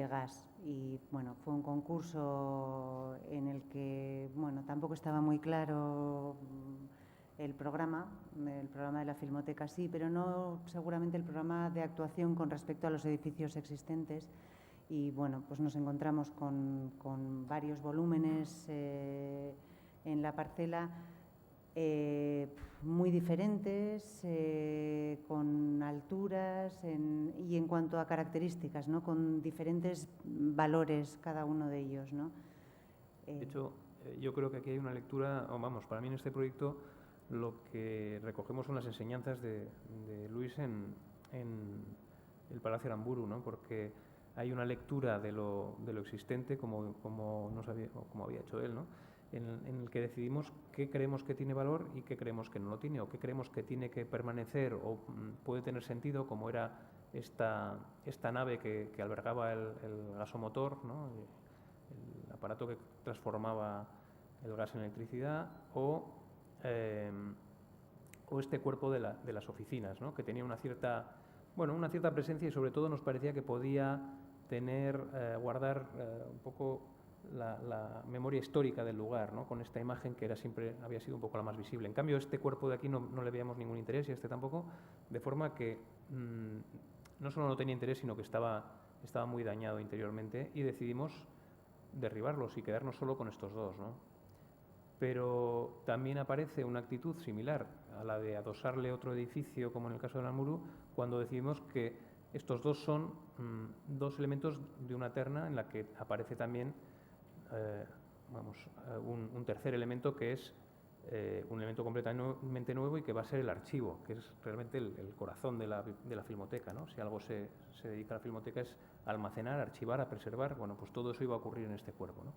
gas y bueno, fue un concurso en el que bueno, tampoco estaba muy claro el programa de la Filmoteca sí, pero no seguramente el programa de actuación con respecto a los edificios existentes. Y bueno, pues nos encontramos con varios volúmenes en la parcela muy diferentes, con alturas y en cuanto a características, ¿no? Con diferentes valores cada uno de ellos, ¿no? De hecho, yo creo que aquí hay una lectura, o vamos, para mí en este proyecto lo que recogemos son las enseñanzas de Luis en el Palacio Aramburu, ¿no? Porque hay una lectura de lo existente como había hecho él, ¿no? En el que decidimos qué creemos que tiene valor y qué creemos que no lo tiene, o qué creemos que tiene que permanecer o puede tener sentido, como era esta nave que albergaba el gasomotor, ¿no? El aparato que transformaba el gas en electricidad, o este cuerpo de las oficinas, ¿no? Que tenía una cierta presencia y sobre todo nos parecía que podía guardar un poco la memoria histórica del lugar, ¿no? Con esta imagen que siempre había sido un poco la más visible. En cambio, este cuerpo de aquí no le veíamos ningún interés y este tampoco, de forma que no solo no tenía interés, sino que estaba muy dañado interiormente y decidimos derribarlos y quedarnos solo con estos dos, ¿no? Pero también aparece una actitud similar a la de adosarle otro edificio, como en el caso de Aramburu, cuando decidimos que estos dos son 2 elementos de una terna en la que aparece también un tercer elemento que es un elemento completamente nuevo y que va a ser el archivo, que es realmente el corazón de la Filmoteca, ¿no? Si algo se dedica a la Filmoteca es a almacenar, a archivar, a preservar. Bueno, pues todo eso iba a ocurrir en este cuerpo, ¿no?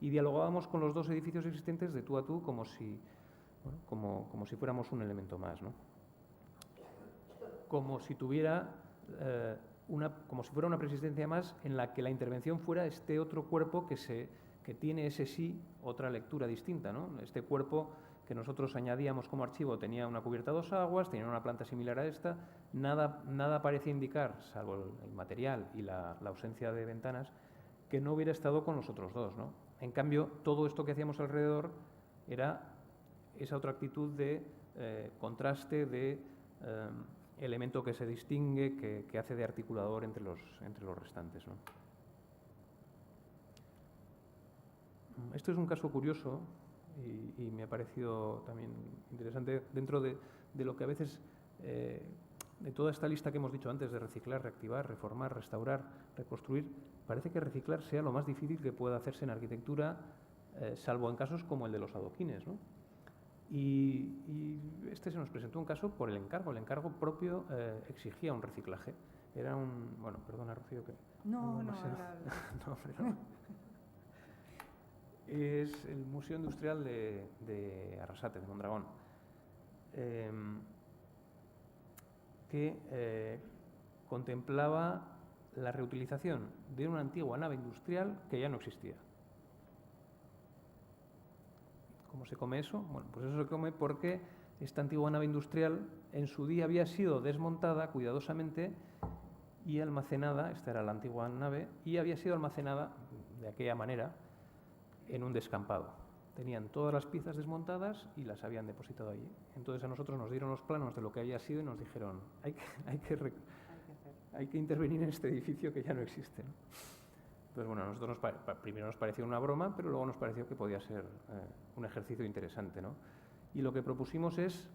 Y dialogábamos con los 2 edificios existentes de tú a tú como si fuéramos un elemento más, ¿no? Como si tuviera como si fuera una preexistencia más en la que la intervención fuera este otro cuerpo que tiene ese sí otra lectura distinta, ¿no? Este cuerpo que nosotros añadíamos como archivo tenía una cubierta a 2 aguas, tenía una planta similar a esta, nada parecía indicar, salvo el material y la ausencia de ventanas, que no hubiera estado con los otros 2, ¿no? En cambio, todo esto que hacíamos alrededor era esa otra actitud de contraste, de elemento que se distingue, que hace de articulador entre los restantes, ¿no? Esto es un caso curioso y me ha parecido también interesante dentro de lo que a veces, de toda esta lista que hemos dicho antes de reciclar, reactivar, reformar, restaurar, reconstruir, parece que reciclar sea lo más difícil que pueda hacerse en arquitectura, salvo en casos como el de los adoquines, ¿no? Y este se nos presentó un caso por el encargo propio exigía un reciclaje. Era bueno, perdona, Rocío, que... No, no, hombre, no. Es el Museo Industrial de Arrasate, de Mondragón, que contemplaba la reutilización de una antigua nave industrial que ya no existía. ¿Cómo se come eso? Bueno, pues eso se come porque esta antigua nave industrial en su día había sido desmontada cuidadosamente y almacenada, esta era la antigua nave, y había sido almacenada de aquella manera en un descampado. Tenían todas las piezas desmontadas y las habían depositado allí. Entonces a nosotros nos dieron los planos de lo que había sido y nos dijeron, hay que intervenir en este edificio que ya no existe, ¿no? Entonces, bueno, a nosotros primero nos pareció una broma, pero luego nos pareció que podía ser un ejercicio interesante, ¿no? Y lo que propusimos es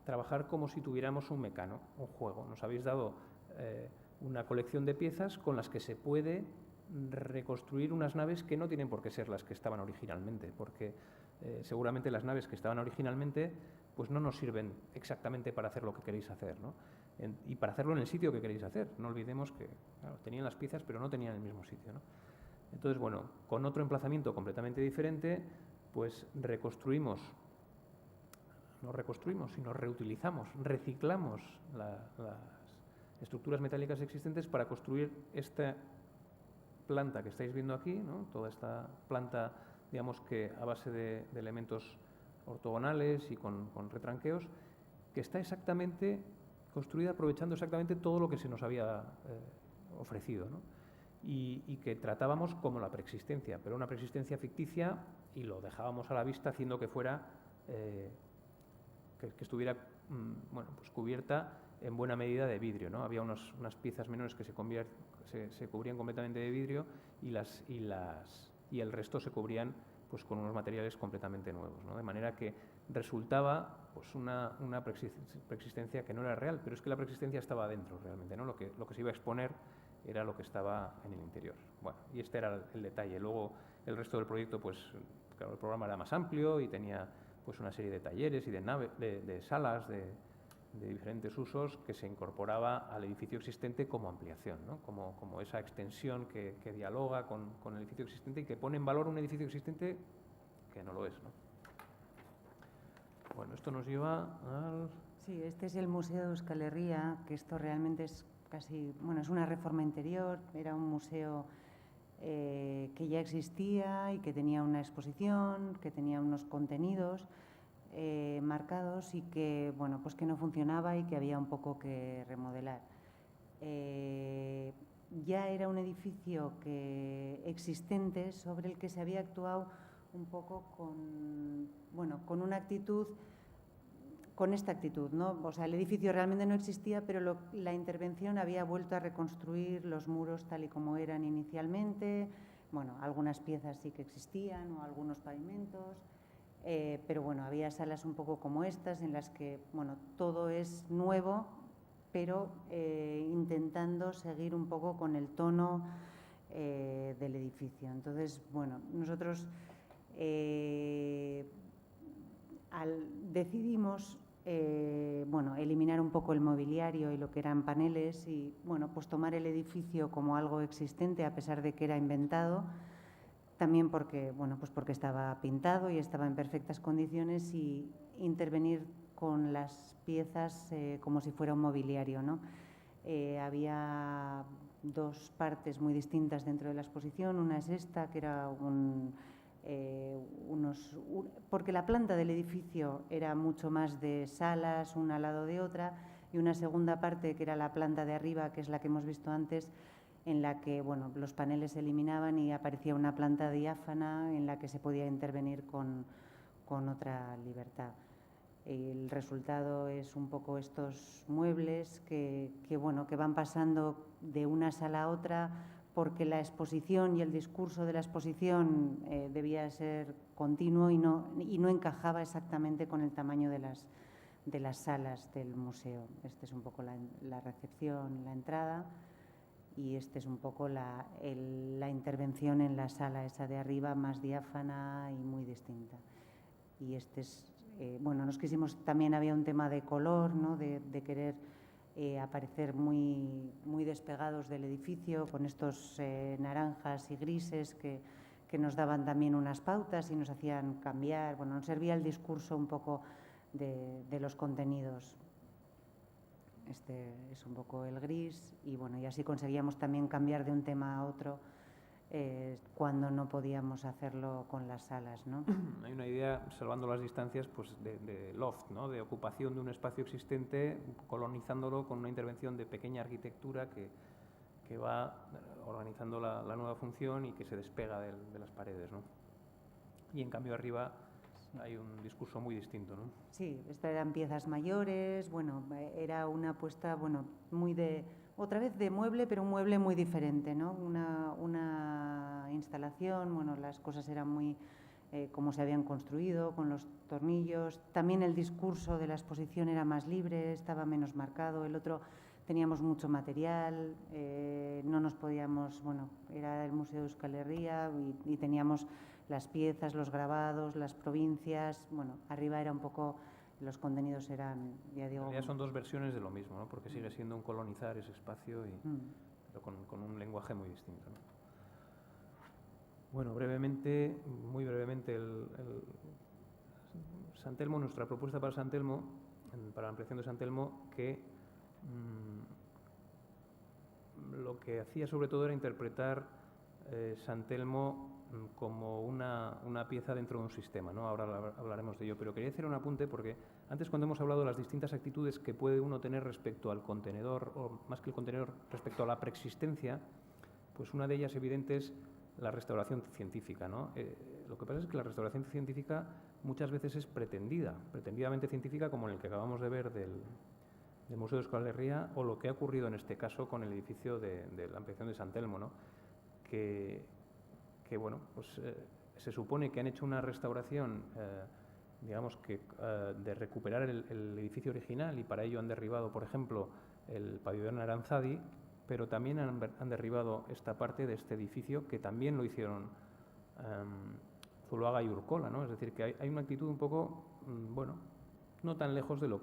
trabajar como si tuviéramos un mecano, un juego. Nos habéis dado una colección de piezas con las que se puede reconstruir unas naves que no tienen por qué ser las que estaban originalmente, porque seguramente las naves que estaban originalmente pues no nos sirven exactamente para hacer lo que queréis hacer, ¿no? Y para hacerlo en el sitio que queréis hacer. No olvidemos que claro, tenían las piezas pero no tenían el mismo sitio, ¿no? Entonces, bueno, con otro emplazamiento completamente diferente, pues no reconstruimos, sino reutilizamos, reciclamos las estructuras metálicas existentes para construir esta planta que estáis viendo aquí, ¿no? Toda esta planta, digamos que a base de elementos ortogonales y con retranqueos, que está exactamente construida aprovechando exactamente todo lo que se nos había ofrecido, ¿no? Y que tratábamos como la preexistencia, pero una preexistencia ficticia, y lo dejábamos a la vista haciendo que fuera que estuviera bueno, pues cubierta en buena medida de vidrio, ¿no? Había unas piezas menores que se cubrían completamente de vidrio y el resto se cubrían pues con unos materiales completamente nuevos, ¿no? De manera que resultaba pues una preexistencia que no era real, pero es que la preexistencia estaba dentro realmente, ¿no? Lo que se iba a exponer era lo que estaba en el interior. Bueno, y este era el detalle. Luego el resto del proyecto, pues claro, el programa era más amplio y tenía pues una serie de talleres y de salas de diferentes usos que se incorporaba al edificio existente como ampliación, ¿no? Como esa extensión que dialoga con el edificio existente y que pone en valor un edificio existente que no lo es, ¿no? Bueno, esto nos lleva al... Sí, este es el Museo de Euskal Herria, que esto realmente es casi, bueno, es una reforma interior, era un museo que ya existía y que tenía una exposición, que tenía unos contenidos marcados y que, bueno, pues que no funcionaba y que había un poco que remodelar. Ya era un edificio existente sobre el que se había actuado un poco con una actitud, con esta actitud, ¿no? O sea, el edificio realmente no existía, pero la intervención había vuelto a reconstruir los muros tal y como eran inicialmente. Bueno, algunas piezas sí que existían o algunos pavimentos, pero bueno, había salas un poco como estas en las que, bueno, todo es nuevo, pero intentando seguir un poco con el tono del edificio. Entonces, bueno, nosotros decidimos bueno, eliminar un poco el mobiliario y lo que eran paneles y, bueno, pues tomar el edificio como algo existente a pesar de que era inventado, también porque, bueno, pues porque estaba pintado y estaba en perfectas condiciones, y intervenir con las piezas como si fuera un mobiliario, ¿no? Había dos partes muy distintas dentro de la exposición. Una es esta, que era porque la planta del edificio era mucho más de salas, una al lado de otra, y una segunda parte que era la planta de arriba, que es la que hemos visto antes, en la que, bueno, los paneles se eliminaban y aparecía una planta diáfana en la que se podía intervenir con otra libertad. El resultado es un poco estos muebles que van pasando de una sala a otra porque la exposición y el discurso de la exposición debía ser continuo y no encajaba exactamente con el tamaño de las salas del museo. Esta es un poco la recepción, la entrada, y esta es un poco la intervención en la sala esa de arriba, más diáfana y muy distinta. Y bueno, nos quisimos, también había un tema de color, ¿no? de querer aparecer muy despegados del edificio, con estos naranjas y grises que nos daban también unas pautas y nos hacían cambiar. Bueno, nos servía el discurso un poco de los contenidos. Este es un poco el gris y bueno, y así conseguíamos también cambiar de un tema a otro cuando no podíamos hacerlo con las salas, ¿no? Hay una idea, salvando las distancias, pues de loft, ¿no? De ocupación de un espacio existente, colonizándolo con una intervención de pequeña arquitectura que va organizando la nueva función y que se despega de las paredes, ¿no? Y en cambio arriba hay un discurso muy distinto, ¿no? Sí, estas eran piezas mayores, bueno, era una apuesta, bueno, otra vez de mueble, pero un mueble muy diferente, ¿no? Una instalación, bueno, las cosas eran muy como se habían construido, con los tornillos. También el discurso de la exposición era más libre, estaba menos marcado. El otro teníamos mucho material, no nos podíamos, bueno, era el Museo de Euskal Herria y teníamos las piezas, los grabados, las provincias. Bueno, arriba era un poco, los contenidos eran, ya digo... Ya son dos versiones de lo mismo, ¿no? Porque sigue siendo un colonizar ese espacio, pero con un lenguaje muy distinto, ¿no? Bueno, brevemente, muy brevemente, San Telmo, nuestra propuesta para San Telmo, para la ampliación de San Telmo, que lo que hacía sobre todo era interpretar San Telmo como una pieza dentro de un sistema, ¿no? Ahora hablaremos de ello, pero quería hacer un apunte porque antes, cuando hemos hablado de las distintas actitudes que puede uno tener respecto al contenedor, o más que el contenedor, respecto a la preexistencia, pues una de ellas evidente es la restauración científica, ¿no? Lo que pasa es que la restauración científica muchas veces es pretendidamente científica, como en el que acabamos de ver del Museo de Euskal Herria, o lo que ha ocurrido en este caso con el edificio de la ampliación de San Telmo, ¿no? Que bueno, pues se supone que han hecho una restauración, digamos que de recuperar el edificio original, y para ello han derribado, por ejemplo, el pabellón Aranzadi, pero también han derribado esta parte de este edificio, que también lo hicieron Zuloaga y Urkola, ¿no? Es decir, que hay una actitud un poco, bueno, no tan lejos de lo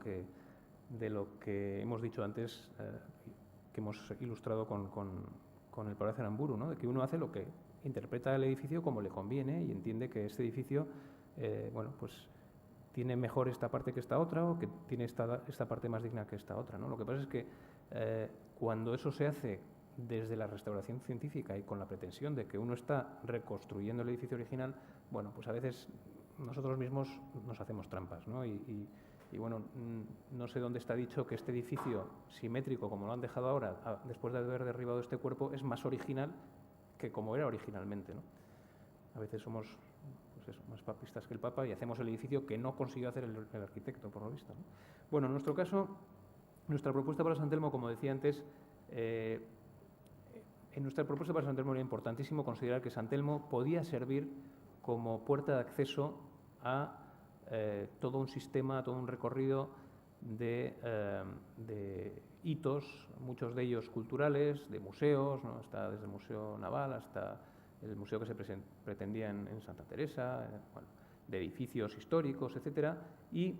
que hemos dicho antes, que hemos ilustrado con el Palacio Aramburu, ¿no? De que uno hace lo que interpreta el edificio como le conviene y entiende que este edificio, bueno, pues tiene mejor esta parte que esta otra, o que tiene esta parte más digna que esta otra, ¿no? Lo que pasa es que cuando eso se hace desde la restauración científica y con la pretensión de que uno está reconstruyendo el edificio original, bueno, pues a veces nosotros mismos nos hacemos trampas, ¿no? Y bueno, no sé dónde está dicho que este edificio simétrico, como lo han dejado ahora, después de haber derribado este cuerpo, es más original que como era originalmente, ¿no? A veces somos, pues eso, más papistas que el Papa y hacemos el edificio que no consiguió hacer el arquitecto, por lo visto, ¿no? Bueno, en nuestro caso, nuestra propuesta para San Telmo, como decía antes, en nuestra propuesta para San Telmo era importantísimo considerar que San Telmo podía servir como puerta de acceso a todo un sistema, a todo un recorrido de hitos, muchos de ellos culturales, de museos, ¿no? Está desde el Museo Naval hasta el museo que se pretendía en Santa Teresa, bueno, de edificios históricos, etcétera, y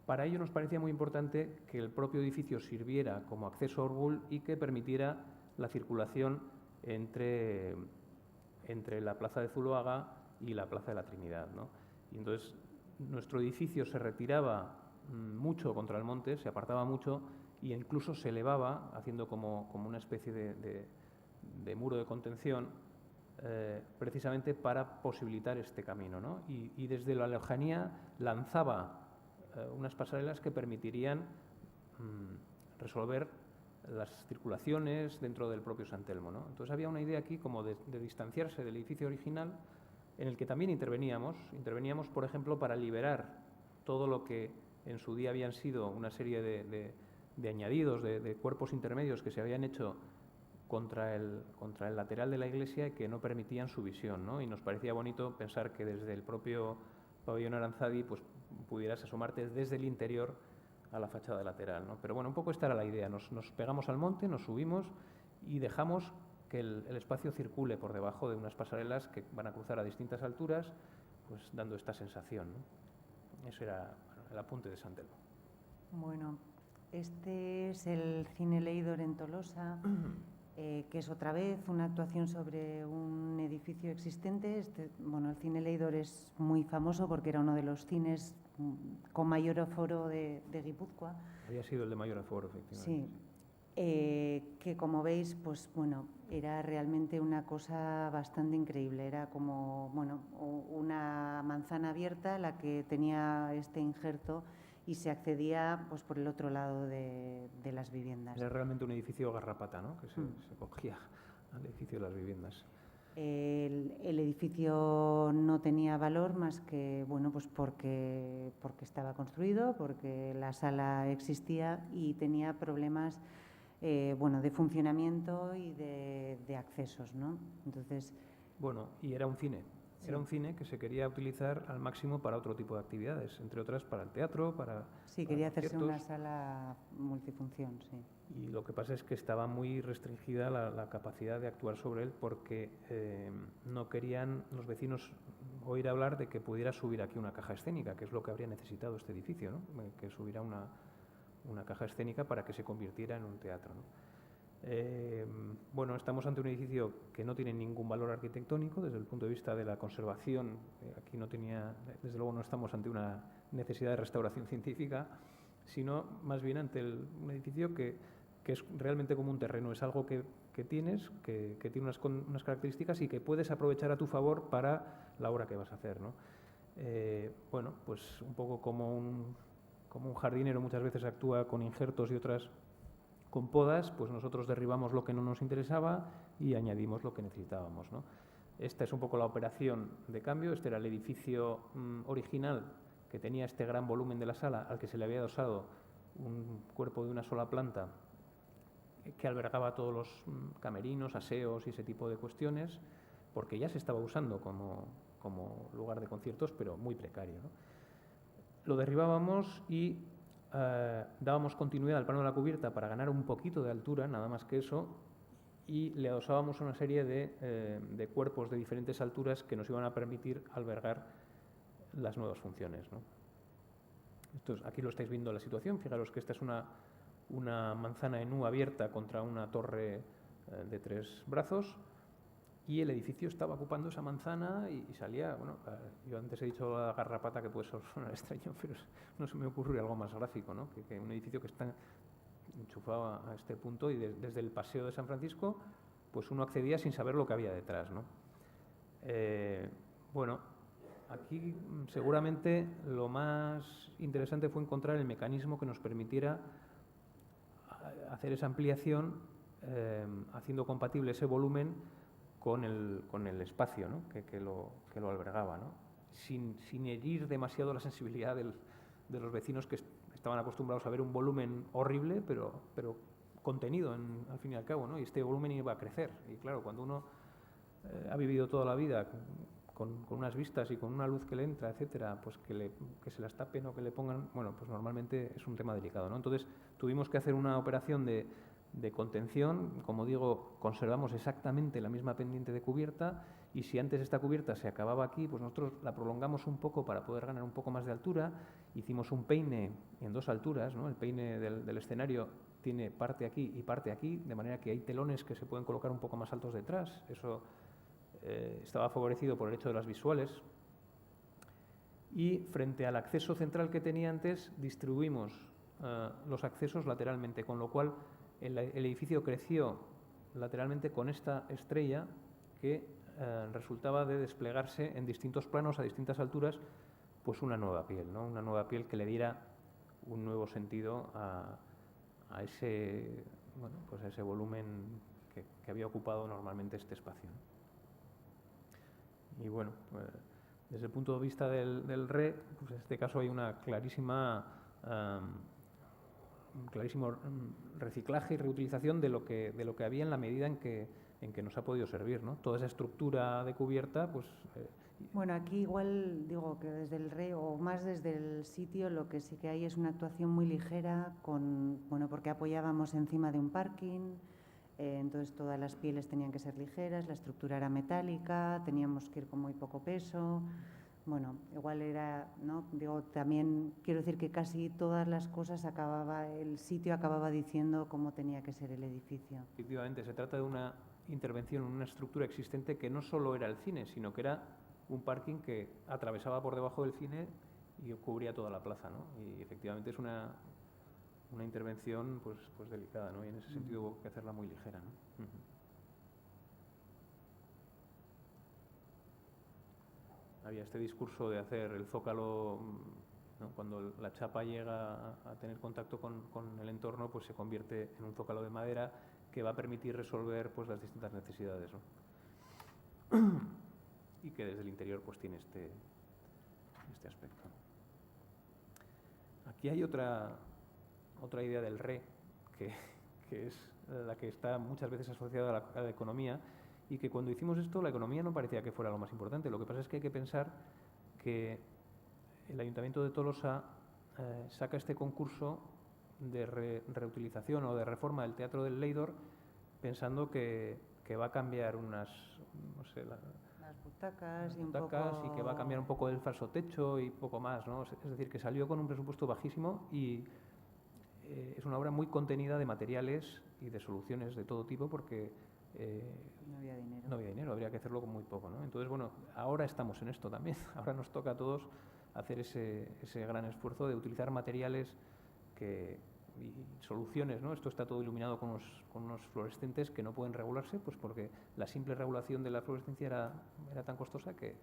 para ello nos parecía muy importante que el propio edificio sirviera como acceso a Orgul y que permitiera la circulación entre la Plaza de Zuloaga y la Plaza de la Trinidad, ¿no? Y entonces nuestro edificio se retiraba mucho contra el monte, se apartaba mucho e incluso se elevaba, haciendo como una especie de muro de contención, precisamente para posibilitar este camino, ¿no? Y desde la lejanía lanzaba unas pasarelas que permitirían resolver las circulaciones dentro del propio San Telmo, ¿no? Entonces había una idea aquí como de distanciarse del edificio original, en el que también interveníamos, por ejemplo, para liberar todo lo que en su día habían sido una serie de añadidos, de cuerpos intermedios que se habían hecho contra el lateral de la iglesia y que no permitían su visión, ¿no? Y nos parecía bonito pensar que desde el propio pabellón Aranzadi pues, pudieras asomarte desde el interior a la fachada lateral, ¿no? Pero bueno, un poco esta era la idea. Nos pegamos al monte, nos subimos y dejamos que el espacio circule por debajo de unas pasarelas que van a cruzar a distintas alturas, pues dando esta sensación, ¿no? Eso era el apunte de San Telmo. Bueno, este es el Cine Leidor en Tolosa, que es otra vez una actuación sobre un edificio existente. Bueno, el Cine Leidor es muy famoso porque era uno de los cines con mayor aforo de Guipúzcoa. Había sido el de mayor aforo, efectivamente. Sí. Que como veis, pues bueno, era realmente una cosa bastante increíble. Era como, bueno, una manzana abierta la que tenía este injerto y se accedía pues por el otro lado de las viviendas. Era realmente un edificio garrapata, ¿no? Que se cogía al edificio de las viviendas. El edificio no tenía valor más que, bueno, pues porque estaba construido, porque la sala existía y tenía problemas bueno, de funcionamiento y de accesos, ¿no? Entonces, bueno, y era un cine. Sí. Era un cine que se quería utilizar al máximo para otro tipo de actividades, entre otras para el teatro, para sí, quería hacerse conciertos. una sala multifunción, sí. Y lo que pasa es que estaba muy restringida la capacidad de actuar sobre él porque no querían los vecinos oír hablar de que pudiera subir aquí una caja escénica, que es lo que habría necesitado este edificio, ¿no? Que subiera una caja escénica para que se convirtiera en un teatro, ¿no? Bueno, estamos ante un edificio que no tiene ningún valor arquitectónico desde el punto de vista de la conservación. Aquí no tenía, desde luego no estamos ante una necesidad de restauración científica, sino más bien ante un edificio que es realmente como un terreno, es algo que tienes, que tiene unas características y que puedes aprovechar a tu favor para la obra que vas a hacer, ¿no? Bueno, pues un poco como un jardinero muchas veces actúa con injertos y otras con podas, pues nosotros derribamos lo que no nos interesaba y añadimos lo que necesitábamos, ¿no? Esta es un poco la operación de cambio. Este era el edificio original que tenía este gran volumen de la sala al que se le había adosado un cuerpo de una sola planta que albergaba todos los camerinos, aseos y ese tipo de cuestiones, porque ya se estaba usando como lugar de conciertos, pero muy precario, ¿no? Lo derribábamos y dábamos continuidad al plano de la cubierta para ganar un poquito de altura, nada más que eso, y le adosábamos una serie de cuerpos de diferentes alturas que nos iban a permitir albergar las nuevas funciones, ¿no? Aquí lo estáis viendo la situación. Fijaros que esta es una manzana en U abierta contra una torre de 3 brazos y el edificio estaba ocupando esa manzana y salía, bueno, yo antes he dicho la garrapata, que puede sonar extraño, pero no se me ocurre algo más gráfico, ¿no? Que un edificio que está enchufado a este punto y desde el Paseo de San Francisco, pues uno accedía sin saber lo que había detrás, ¿no? Bueno, aquí seguramente lo más interesante fue encontrar el mecanismo que nos permitiera hacer esa ampliación haciendo compatible ese volumen con el espacio, ¿no? que lo albergaba, ¿no? Sin herir demasiado la sensibilidad de los vecinos que estaban acostumbrados a ver un volumen horrible, pero contenido al fin y al cabo, ¿no? Y este volumen iba a crecer. Y claro, cuando uno ha vivido toda la vida con unas vistas y con una luz que le entra, etcétera, pues que se las tapen o que le pongan, bueno, pues normalmente es un tema delicado, ¿no? Entonces tuvimos que hacer una operación de contención. Como digo, conservamos exactamente la misma pendiente de cubierta y si antes esta cubierta se acababa aquí, pues nosotros la prolongamos un poco para poder ganar un poco más de altura. Hicimos un peine en 2 alturas, ¿no? El peine del escenario tiene parte aquí y parte aquí, de manera que hay telones que se pueden colocar un poco más altos detrás. Eso estaba favorecido por el hecho de las visuales. Y frente al acceso central que tenía antes, distribuimos los accesos lateralmente, con lo cual el edificio creció lateralmente con esta estrella que resultaba de desplegarse en distintos planos, a distintas alturas, pues una nueva piel, ¿no? Una nueva piel que le diera un nuevo sentido a ese, bueno, pues a ese volumen que había ocupado normalmente este espacio, ¿no? Y bueno, desde el punto de vista del RE, pues en este caso hay una clarísima un clarísimo reciclaje y reutilización de lo que había en la medida en que nos ha podido servir, ¿no? Toda esa estructura de cubierta, pues... Bueno, aquí igual digo que desde el RE o más desde el sitio lo que sí que hay es una actuación muy ligera porque apoyábamos encima de un parking, entonces todas las pieles tenían que ser ligeras, la estructura era metálica, teníamos que ir con muy poco peso. Bueno, igual era, ¿no? Digo, también quiero decir que casi todas las cosas el sitio acababa diciendo cómo tenía que ser el edificio. Efectivamente, se trata de una intervención en una estructura existente que no solo era el cine, sino que era un parking que atravesaba por debajo del cine y cubría toda la plaza, ¿no? Y efectivamente es una intervención pues delicada, ¿no? Y en ese sentido hubo que hacerla muy ligera, ¿no? Había este discurso de hacer el zócalo, ¿no? Cuando la chapa llega a tener contacto con el entorno, pues se convierte en un zócalo de madera que va a permitir resolver pues las distintas necesidades, ¿no? Y que desde el interior pues tiene este aspecto. Aquí hay otra idea del RE, que es la que está muchas veces asociada a la economía, y que cuando hicimos esto la economía no parecía que fuera lo más importante. Lo que pasa es que hay que pensar que el Ayuntamiento de Tolosa saca este concurso de reutilización o de reforma del Teatro del Leidor pensando que va a cambiar unas, no sé, las butacas, y que va a cambiar un poco el falso techo y poco más, ¿no? Es decir, que salió con un presupuesto bajísimo y es una obra muy contenida de materiales y de soluciones de todo tipo porque no había dinero. No había dinero, habría que hacerlo con muy poco, ¿no? Entonces, bueno, ahora estamos en esto también. Ahora nos toca a todos hacer ese gran esfuerzo de utilizar materiales y soluciones, ¿no? Esto está todo iluminado con unos fluorescentes que no pueden regularse, pues porque la simple regulación de la fluorescencia era tan costosa que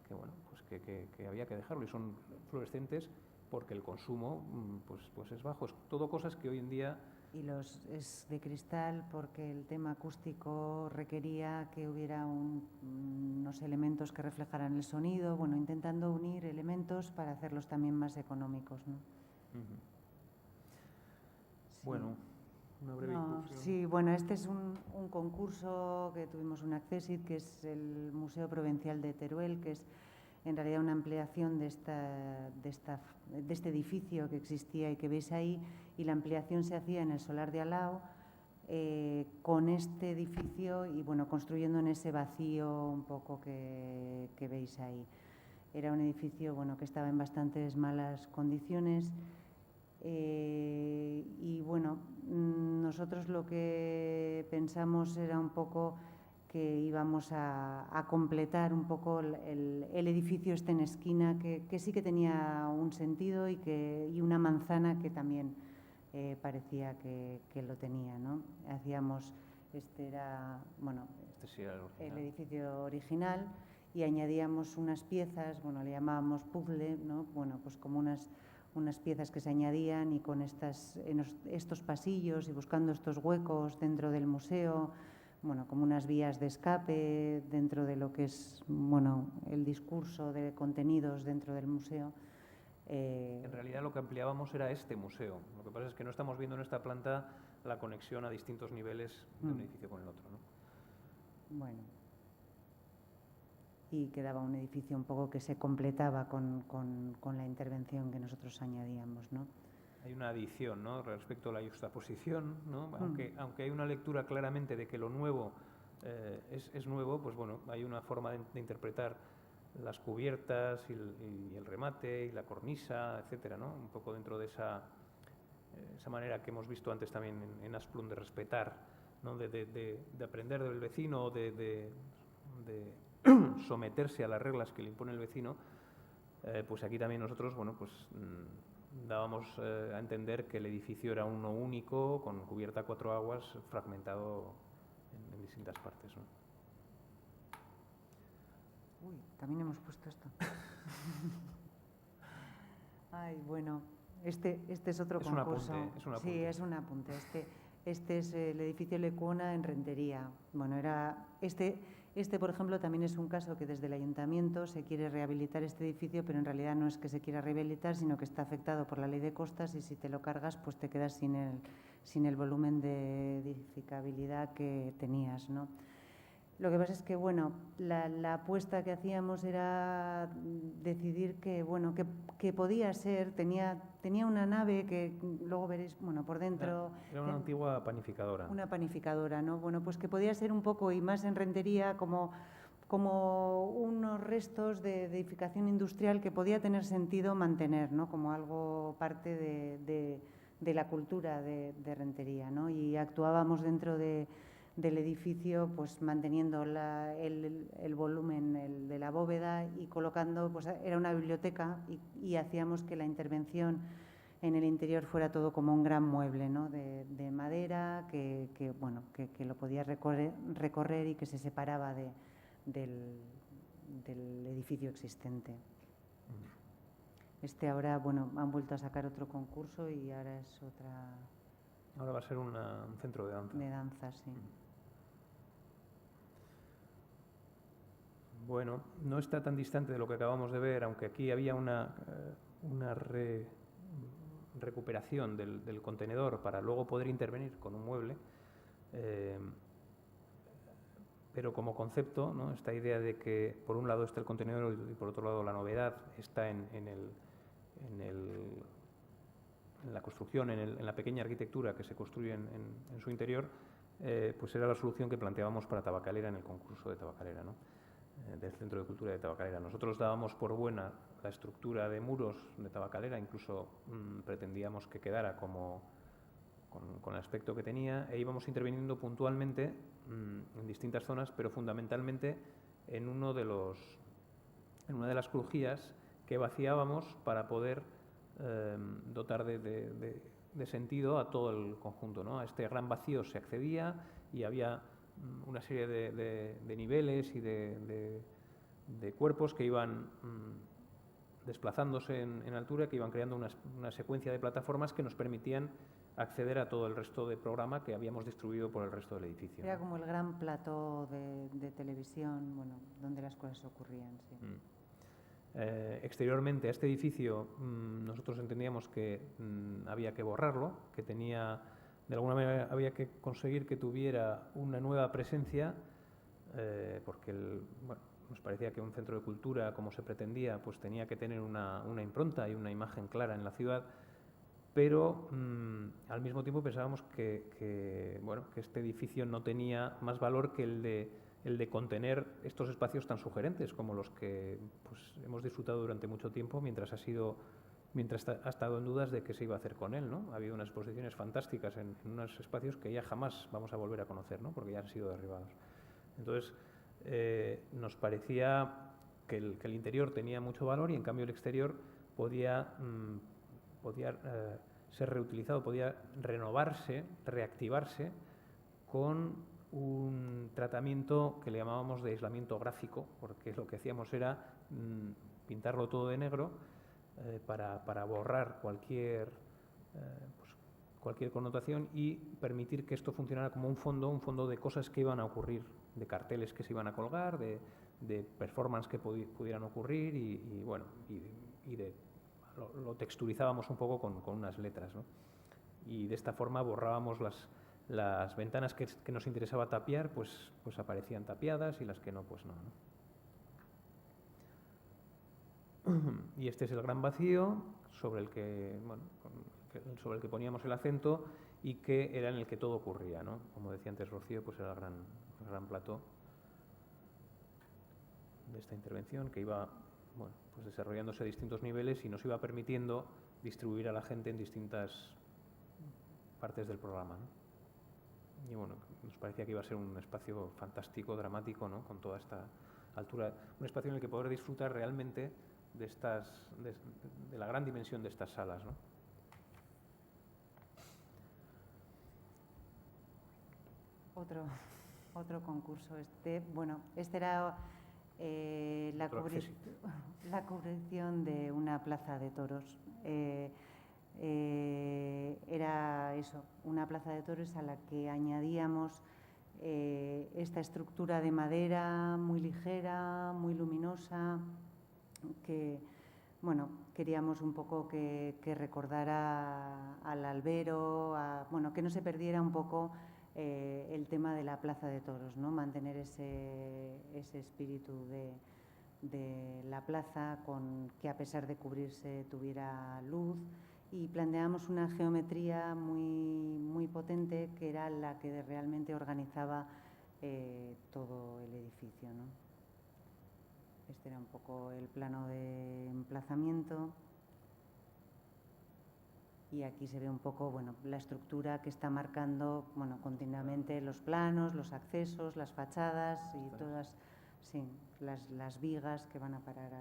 bueno, pues que había que dejarlo. Y son fluorescentes porque el consumo pues es bajo. Es todo cosas que hoy en día... Y es de cristal porque el tema acústico requería que hubiera unos elementos que reflejaran el sonido, bueno, intentando unir elementos para hacerlos también más económicos, ¿no? Sí. Bueno, una breve incursión. Sí, bueno, este es un concurso que tuvimos un Accessit, que es el Museo Provincial de Teruel, que es en realidad una ampliación de este edificio que existía y que veis ahí, y la ampliación se hacía en el solar de Alao, con este edificio y bueno, construyendo en ese vacío un poco que veis ahí. Era un edificio bueno, que estaba en bastantes malas condiciones y bueno, nosotros lo que pensamos era un poco que íbamos a completar un poco el edificio este en esquina, que sí que tenía un sentido y una manzana que también parecía que lo tenía, ¿no? Hacíamos, este era, bueno, sí era el edificio original y añadíamos unas piezas, bueno, le llamábamos puzzle, ¿no? Bueno, pues como unas piezas que se añadían y con estos pasillos y buscando estos huecos dentro del museo, bueno, como unas vías de escape dentro de lo que es, bueno, el discurso de contenidos dentro del museo. En realidad lo que ampliábamos era este museo. Lo que pasa es que no estamos viendo en esta planta la conexión a distintos niveles de un edificio con el otro, ¿no? Bueno. Y quedaba un edificio un poco que se completaba con la intervención que nosotros añadíamos, ¿no? Hay una adición, ¿no? Respecto a la juxtaposición, ¿no? Aunque hay una lectura claramente de que lo nuevo es nuevo, pues bueno, hay una forma de interpretar las cubiertas y el remate y la cornisa, etcétera, ¿no? Un poco dentro de esa manera que hemos visto antes también en Asplund de respetar, ¿no? De aprender del vecino, de someterse a las reglas que le impone el vecino, pues aquí también nosotros, bueno, pues dábamos a entender que el edificio era uno único, con cubierta a 4 aguas, fragmentado en distintas partes, ¿no? Uy, también hemos puesto esto. Ay, bueno, este es otro concurso. Es un apunte. Sí, es un apunte. Este es el edificio Lecuona en Rentería. Bueno, Este, por ejemplo, también es un caso que desde el Ayuntamiento se quiere rehabilitar este edificio, pero en realidad no es que se quiera rehabilitar, sino que está afectado por la ley de costas y si te lo cargas, pues te quedas sin el volumen de edificabilidad que tenías, ¿no? Lo que pasa es que, bueno, la apuesta que hacíamos era decidir que, bueno, que podía ser, tenía una nave que luego veréis, bueno, por dentro... Era una antigua panificadora. Una panificadora, ¿no? Bueno, pues que podía ser un poco, y más en Rentería, como unos restos de edificación industrial que podía tener sentido mantener, ¿no? Como algo parte de la cultura de Rentería, ¿no? Y actuábamos dentro del edificio, pues manteniendo el volumen de la bóveda y colocando, pues era una biblioteca y hacíamos que la intervención en el interior fuera todo como un gran mueble, ¿no? de madera que lo podías recorrer y que se separaba del edificio existente. Ahora, bueno, han vuelto a sacar otro concurso y ahora es otra... Ahora va a ser un centro de danza. De danza, sí. Bueno, no está tan distante de lo que acabamos de ver, aunque aquí había una recuperación del contenedor para luego poder intervenir con un mueble, pero como concepto, ¿no? Esta idea de que por un lado está el contenedor y por otro lado la novedad está en la construcción, en la pequeña arquitectura que se construye en su interior, pues era la solución que planteábamos para Tabacalera en el concurso de Tabacalera, ¿no? Del Centro de Cultura de Tabacalera. Nosotros dábamos por buena la estructura de muros de Tabacalera, incluso pretendíamos que quedara con el aspecto que tenía, e íbamos interviniendo puntualmente en distintas zonas, pero fundamentalmente en una de las crujías que vaciábamos para poder dotar de sentido a todo el conjunto, ¿no? A este gran vacío se accedía y había una serie de niveles y de cuerpos que iban desplazándose en altura, que iban creando una secuencia de plataformas que nos permitían acceder a todo el resto del programa que habíamos distribuido por el resto del edificio. Era como el gran plató de televisión, bueno, donde las cosas ocurrían, sí. Exteriormente a este edificio nosotros entendíamos que había que borrarlo, que tenía... De alguna manera había que conseguir que tuviera una nueva presencia, porque nos parecía que un centro de cultura, como se pretendía, pues tenía que tener una impronta y una imagen clara en la ciudad, pero al mismo tiempo pensábamos que este edificio no tenía más valor que el de contener estos espacios tan sugerentes como los que pues, hemos disfrutado durante mucho tiempo mientras ha estado en dudas de qué se iba a hacer con él, ¿no? Ha habido unas exposiciones fantásticas en unos espacios que ya jamás vamos a volver a conocer, ¿no? Porque ya han sido derribados. Entonces, nos parecía que el interior tenía mucho valor y en cambio el exterior podía ser reutilizado, podía renovarse, reactivarse con un tratamiento que le llamábamos de aislamiento gráfico, porque lo que hacíamos era pintarlo todo de negro para borrar cualquier connotación y permitir que esto funcionara como un fondo de cosas que iban a ocurrir, de carteles que se iban a colgar, de performance que pudieran ocurrir lo texturizábamos un poco con unas letras, ¿no? Y de esta forma borrábamos las ventanas que nos interesaba tapiar, pues aparecían tapiadas y las que no, pues no, ¿no? Y este es el gran vacío sobre el que poníamos el acento y que era en el que todo ocurría, ¿no? Como decía antes Rocío, pues era el gran plató de esta intervención que iba pues desarrollándose a distintos niveles y nos iba permitiendo distribuir a la gente en distintas partes del programa, ¿no? Y bueno, nos parecía que iba a ser un espacio fantástico, dramático, ¿no? Con toda esta altura, un espacio en el que poder disfrutar realmente de la gran dimensión de estas salas, ¿no? Otro concurso. Este era la cubrición de una plaza de toros. Era eso, una plaza de toros a la que añadíamos esta estructura de madera muy ligera, muy luminosa, que bueno, queríamos un poco que recordara al albero, bueno, que no se perdiera un poco el tema de la Plaza de Toros, ¿no? Mantener ese espíritu de la plaza, que a pesar de cubrirse tuviera luz, y planteamos una geometría muy potente, que era la que realmente organizaba todo el edificio, ¿no? Este era un poco el plano de emplazamiento. Y aquí se ve un poco, bueno, la estructura que está marcando, bueno, continuamente los planos, los accesos, las fachadas y todas, sí, las vigas que van a parar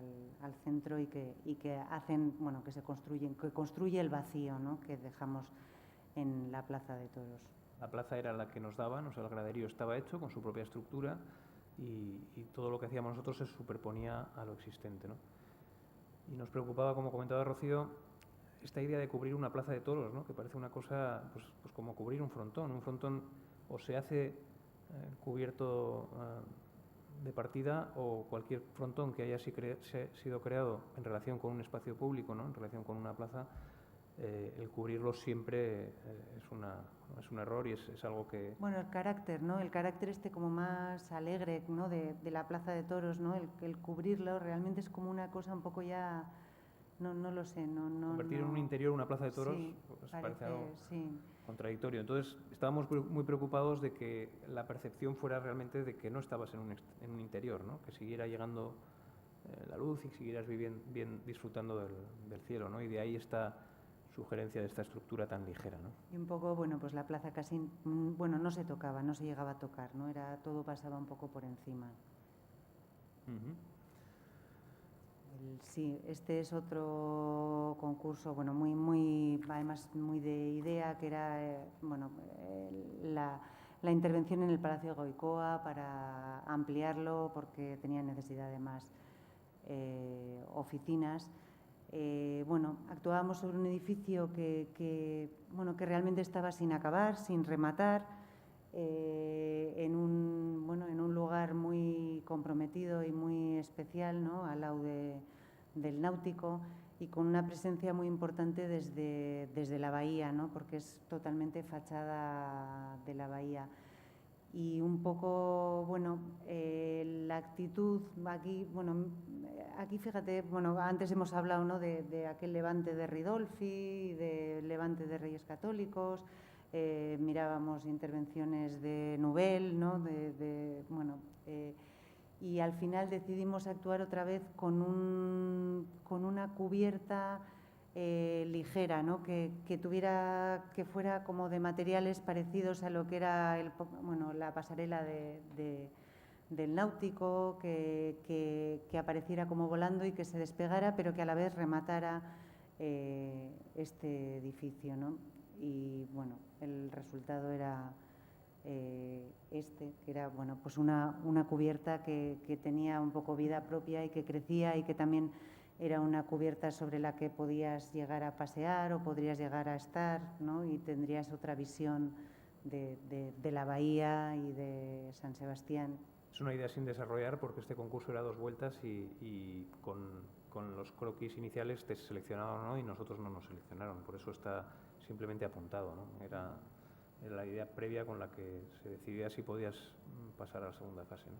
al centro y que hacen, bueno, que construye el vacío, ¿no?, que dejamos en la Plaza de Toros. La plaza era la que nos daban, o sea, el graderío estaba hecho con su propia estructura y todo lo que hacíamos nosotros se superponía a lo existente, ¿no? Y nos preocupaba, como comentaba Rocío, esta idea de cubrir una plaza de toros, ¿no?, que parece una cosa pues como cubrir un frontón. Un frontón o se hace cubierto de partida, o cualquier frontón que haya sido creado en relación con un espacio público, ¿no?, en relación con una plaza, el cubrirlo siempre es un error y es algo que... Bueno, el carácter, ¿no?, el carácter como más alegre, ¿no?, de la Plaza de Toros, ¿no?, el cubrirlo realmente es como una cosa un poco ya... No lo sé, Convertir en un interior una plaza de toros, sí, pues parece algo sí, contradictorio. Entonces, estábamos muy preocupados de que la percepción fuera realmente de que no estabas en un interior, ¿no?, que siguiera llegando la luz y siguieras bien disfrutando del cielo, ¿no? Y de ahí esta sugerencia de esta estructura tan ligera, ¿no? Y un poco, bueno, pues la plaza casi, bueno, no se tocaba, no se llegaba a tocar, ¿no? Todo pasaba un poco por encima. Sí, este es otro concurso, bueno, además muy de idea, que era, bueno, la intervención en el Palacio de Goicoa para ampliarlo, porque tenía necesidad de más oficinas. Bueno, actuábamos sobre un edificio que realmente estaba sin acabar, sin rematar, en un lugar muy comprometido y muy especial, ¿no?, al lado del Náutico, y con una presencia muy importante desde la bahía, ¿no?, porque es totalmente fachada de la bahía. Y un poco, bueno, la actitud aquí fíjate, bueno, antes hemos hablado, ¿no?, de aquel levante de Ridolfi, de levante de Reyes Católicos, mirábamos intervenciones de Nouvel, ¿no?, y al final decidimos actuar otra vez con una cubierta ligera, ¿no?, que fuera como de materiales parecidos a lo que era la pasarela del Náutico, que apareciera como volando y que se despegara, pero que a la vez rematara este edificio, ¿no? Y bueno, el resultado era que era, bueno, pues una cubierta que tenía un poco vida propia y que crecía, y que también era una cubierta sobre la que podías llegar a pasear o podrías llegar a estar, ¿no?, y tendrías otra visión de la bahía y de San Sebastián. Es una idea sin desarrollar, porque este concurso era 2 vueltas y con los croquis iniciales te seleccionaban, ¿no?, y nosotros no nos seleccionaron, por eso está simplemente apuntado, ¿no? Era la idea previa con la que se decidía si podías pasar a la segunda fase, ¿no?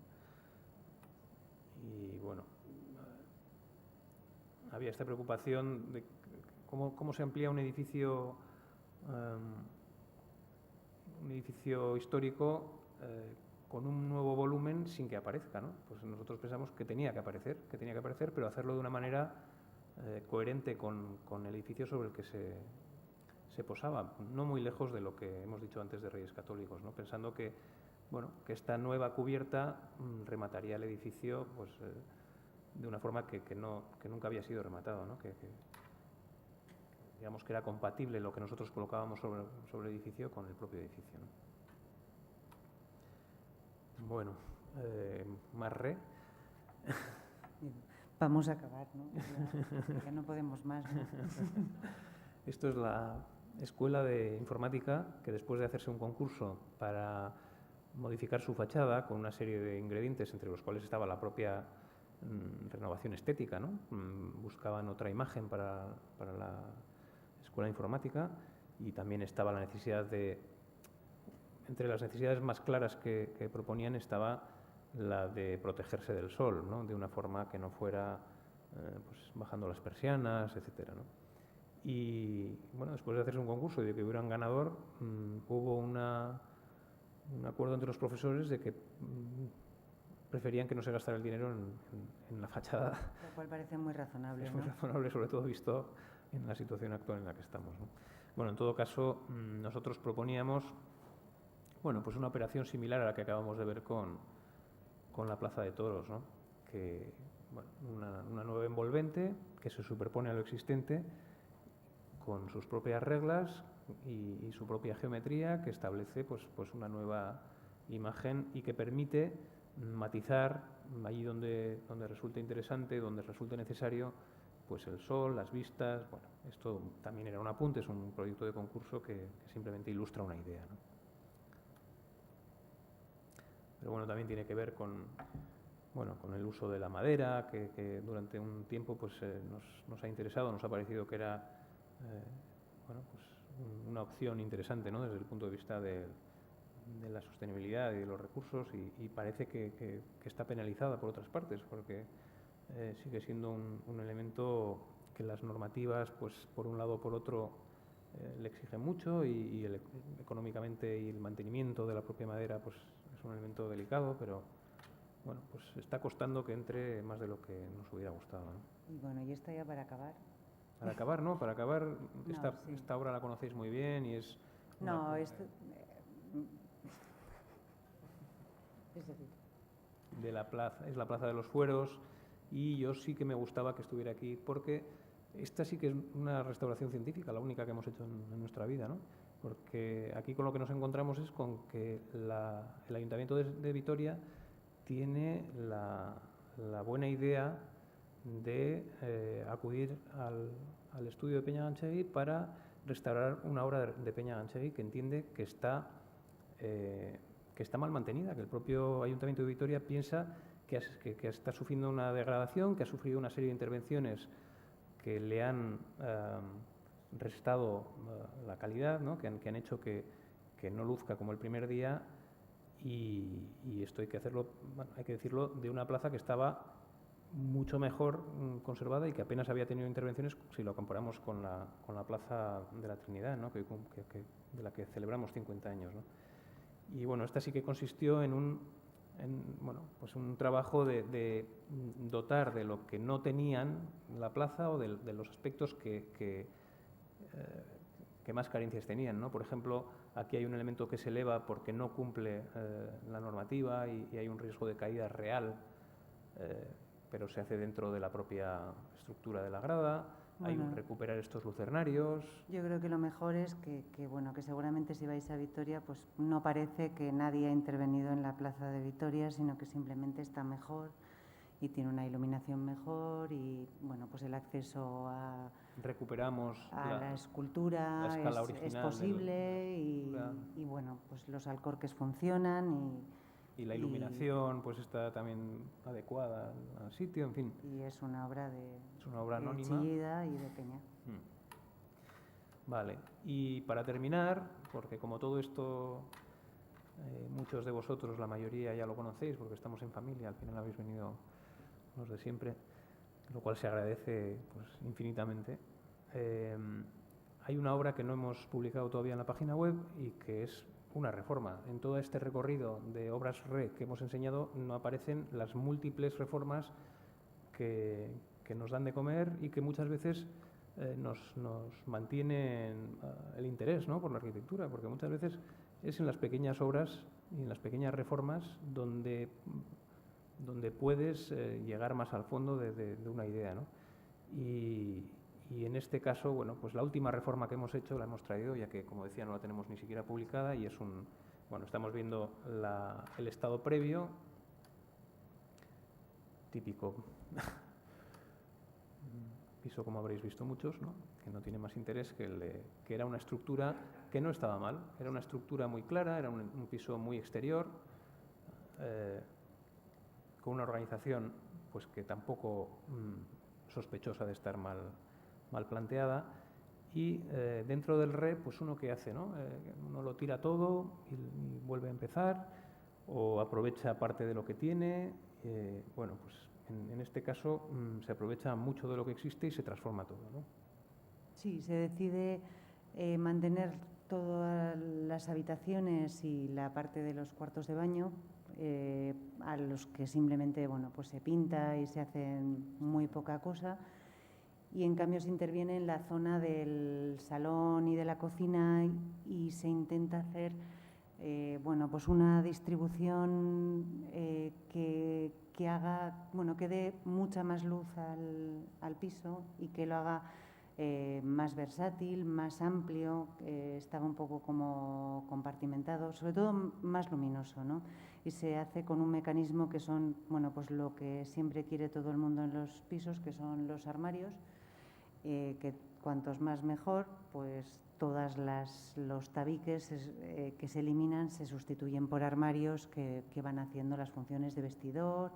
Y bueno, había esta preocupación de cómo se amplía un edificio histórico con un nuevo volumen sin que aparezca, ¿no? Pues nosotros pensamos que tenía que aparecer, pero hacerlo de una manera coherente con el edificio sobre el que se posaba, no muy lejos de lo que hemos dicho antes de Reyes Católicos, ¿no?, pensando que, bueno, que esta nueva cubierta remataría el edificio, pues de una forma que nunca había sido rematado, ¿no?, que digamos que era compatible lo que nosotros colocábamos sobre el edificio con el propio edificio, ¿no? Bueno, más Vamos a acabar, ¿no? Ya no podemos más, ¿no? Esto es la Escuela de Informática, que después de hacerse un concurso para modificar su fachada con una serie de ingredientes, entre los cuales estaba la propia renovación estética, ¿no? Buscaban otra imagen para la escuela de informática, y también estaba la necesidad de, entre las necesidades más claras que proponían estaba la de protegerse del sol, ¿no? De una forma que no fuera pues bajando las persianas, etcétera, ¿no? Y bueno, después de hacerse un concurso y de que hubiera un ganador, hubo un acuerdo entre los profesores de que preferían que no se gastara el dinero en la fachada. Lo cual parece muy razonable, Es ¿no? muy razonable, sobre todo visto en la situación actual en la que estamos, ¿no? Bueno, en todo caso, nosotros proponíamos, bueno, pues una operación similar a la que acabamos de ver con la Plaza de Toros, ¿no? Que, bueno, una nueva envolvente que se superpone a lo existente con sus propias reglas y su propia geometría, que establece pues una nueva imagen y que permite matizar allí donde resulte interesante, donde resulte necesario, pues el sol, las vistas. Bueno, esto también era un apunte, es un proyecto de concurso que simplemente ilustra una idea, ¿no? Pero bueno, también tiene que ver con el uso de la madera, que durante un tiempo pues nos ha interesado, nos ha parecido que era una opción interesante, ¿no? Desde el punto de vista de la sostenibilidad y de los recursos, y parece que está penalizada por otras partes, porque sigue siendo un elemento que las normativas, pues por un lado o por otro, le exigen mucho, y económicamente, y el mantenimiento de la propia madera pues es un elemento delicado, pero bueno, pues está costando que entre más de lo que nos hubiera gustado, ¿no? Y bueno, y esto ya para acabar. Para acabar, ¿no? Para acabar, No, sí. esta obra la conocéis muy bien y es... No, esto... es decir, de la plaza, es la Plaza de los Fueros, y yo sí que me gustaba que estuviera aquí porque esta sí que es una restauración científica, la única que hemos hecho en nuestra vida, ¿no? Porque aquí con lo que nos encontramos es con que el Ayuntamiento de Vitoria tiene la buena idea de acudir al estudio de Peña-Ganchegui para restaurar una obra de Peña-Ganchegui que entiende que está mal mantenida, que el propio Ayuntamiento de Vitoria piensa que está sufriendo una degradación, que ha sufrido una serie de intervenciones que le han restado la calidad, ¿no? que han hecho que no luzca como el primer día, y esto hay que decirlo, de una plaza que estaba mucho mejor conservada y que apenas había tenido intervenciones si lo comparamos con la Plaza de la Trinidad, ¿no? de la que celebramos 50 años, ¿no? Y bueno, esta sí que consistió en un trabajo de dotar de lo que no tenían la plaza, o de los aspectos que más carencias tenían, ¿no? Por ejemplo, aquí hay un elemento que se eleva porque no cumple la normativa, y hay un riesgo de caída real, pero se hace dentro de la propia estructura de la grada. Hay bueno, recuperar estos lucernarios. yo creo que lo mejor es que seguramente si vais a Vitoria, pues no parece que nadie ha intervenido en la Plaza de Vitoria, sino que simplemente está mejor y tiene una iluminación mejor, y bueno, pues el acceso a la escultura la escala es original posible, y bueno, pues los alcorques funcionan, y la iluminación pues está también adecuada al sitio, en fin. y es una obra anónima. Chillida y de Peña. Vale, y para terminar, porque como todo esto muchos de vosotros, la mayoría ya lo conocéis porque estamos en familia, al final habéis venido los de siempre, lo cual se agradece pues infinitamente. Hay una obra que no hemos publicado todavía en la página web y que es una reforma. En todo este recorrido de obras que hemos enseñado no aparecen las múltiples reformas que nos dan de comer y que muchas veces nos mantienen el interés, ¿no? Por la arquitectura, porque muchas veces es en las pequeñas obras y en las pequeñas reformas donde puedes llegar más al fondo de una idea, ¿no? Y en este caso, bueno, pues la última reforma que hemos hecho la hemos traído, ya que, como decía, no la tenemos ni siquiera publicada, y es estamos viendo el estado previo, típico piso, como habréis visto muchos, ¿no? Que no tiene más interés que era una estructura que no estaba mal. Era una estructura muy clara, era un piso muy exterior, con una organización pues que tampoco sospechosa de estar mal planteada. Y dentro del RE, pues uno qué hace, ¿no? Uno lo tira todo y vuelve a empezar, o aprovecha parte de lo que tiene. Bueno, pues en este caso se aprovecha mucho de lo que existe y se transforma todo, ¿no? Sí, se decide mantener todas las habitaciones y la parte de los cuartos de baño, a los que simplemente, bueno, pues se pinta y se hace muy poca cosa. Y en cambio se interviene en la zona del salón y de la cocina y se intenta hacer bueno, pues una distribución que haga, bueno, que dé mucha más luz al piso y que lo haga más versátil, más amplio. Estaba un poco como compartimentado, sobre todo más luminoso, ¿no? Y se hace con un mecanismo que son, bueno, pues lo que siempre quiere todo el mundo en los pisos, que son los armarios. Que cuantos más mejor, pues todos los tabiques que se eliminan se sustituyen por armarios que van haciendo las funciones de vestidor,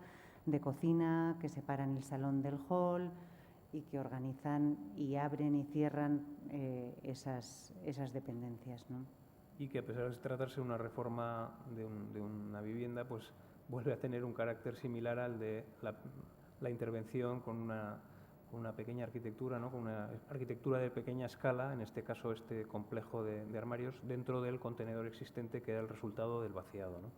de cocina, que separan el salón del hall y que organizan y abren y cierran esas dependencias, ¿no? Y que a pesar de tratarse de una reforma de una vivienda, pues vuelve a tener un carácter similar al de la intervención con una pequeña arquitectura, ¿no? Con una arquitectura de pequeña escala, en este caso este complejo de armarios, dentro del contenedor existente, que era el resultado del vaciado, ¿no?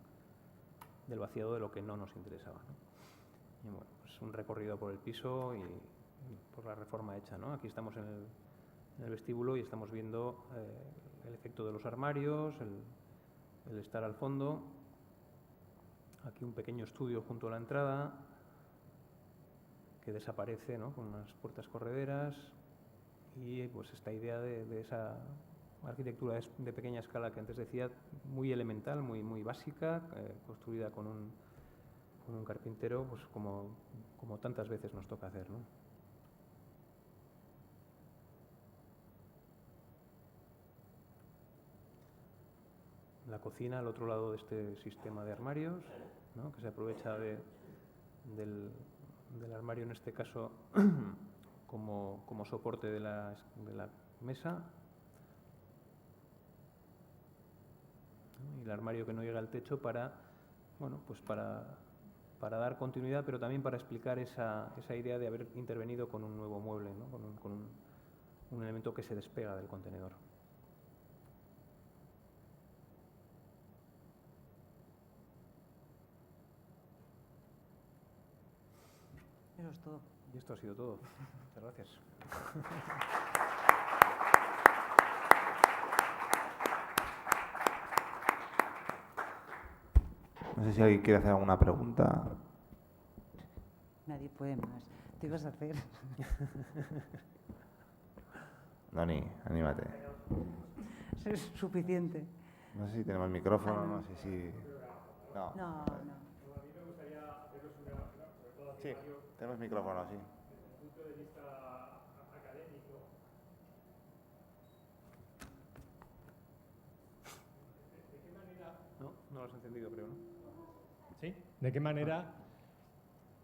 Del vaciado de lo que no nos interesaba, ¿no? Y bueno, pues un recorrido por el piso y por la reforma hecha, ¿no? Aquí estamos en el vestíbulo y estamos viendo el efecto de los armarios, el estar al fondo. Aquí un pequeño estudio junto a la entrada, que desaparece, ¿no? Con unas puertas correderas, y pues esta idea de esa arquitectura de pequeña escala que antes decía, muy elemental, muy básica, construida con un carpintero, pues como tantas veces nos toca hacer, ¿no? La cocina al otro lado de este sistema de armarios, ¿no? Que se aprovecha del armario, en este caso, como soporte de la mesa, y el armario que no llega al techo para, bueno, pues para dar continuidad, pero también para explicar esa idea de haber intervenido con un nuevo mueble, ¿no? Con un elemento que se despega del contenedor. Eso es todo. Y esto ha sido todo. Muchas gracias. No sé si alguien quiere hacer alguna pregunta. Nadie puede más. Te ibas a hacer. Dani, anímate. Es suficiente. No sé si tenemos micrófono, no sé si... No. No. Sí, tenemos micrófono, sí. Desde el punto de vista académico, ¿de qué manera? No lo has entendido, creo, ¿no? ¿Sí? ¿De qué manera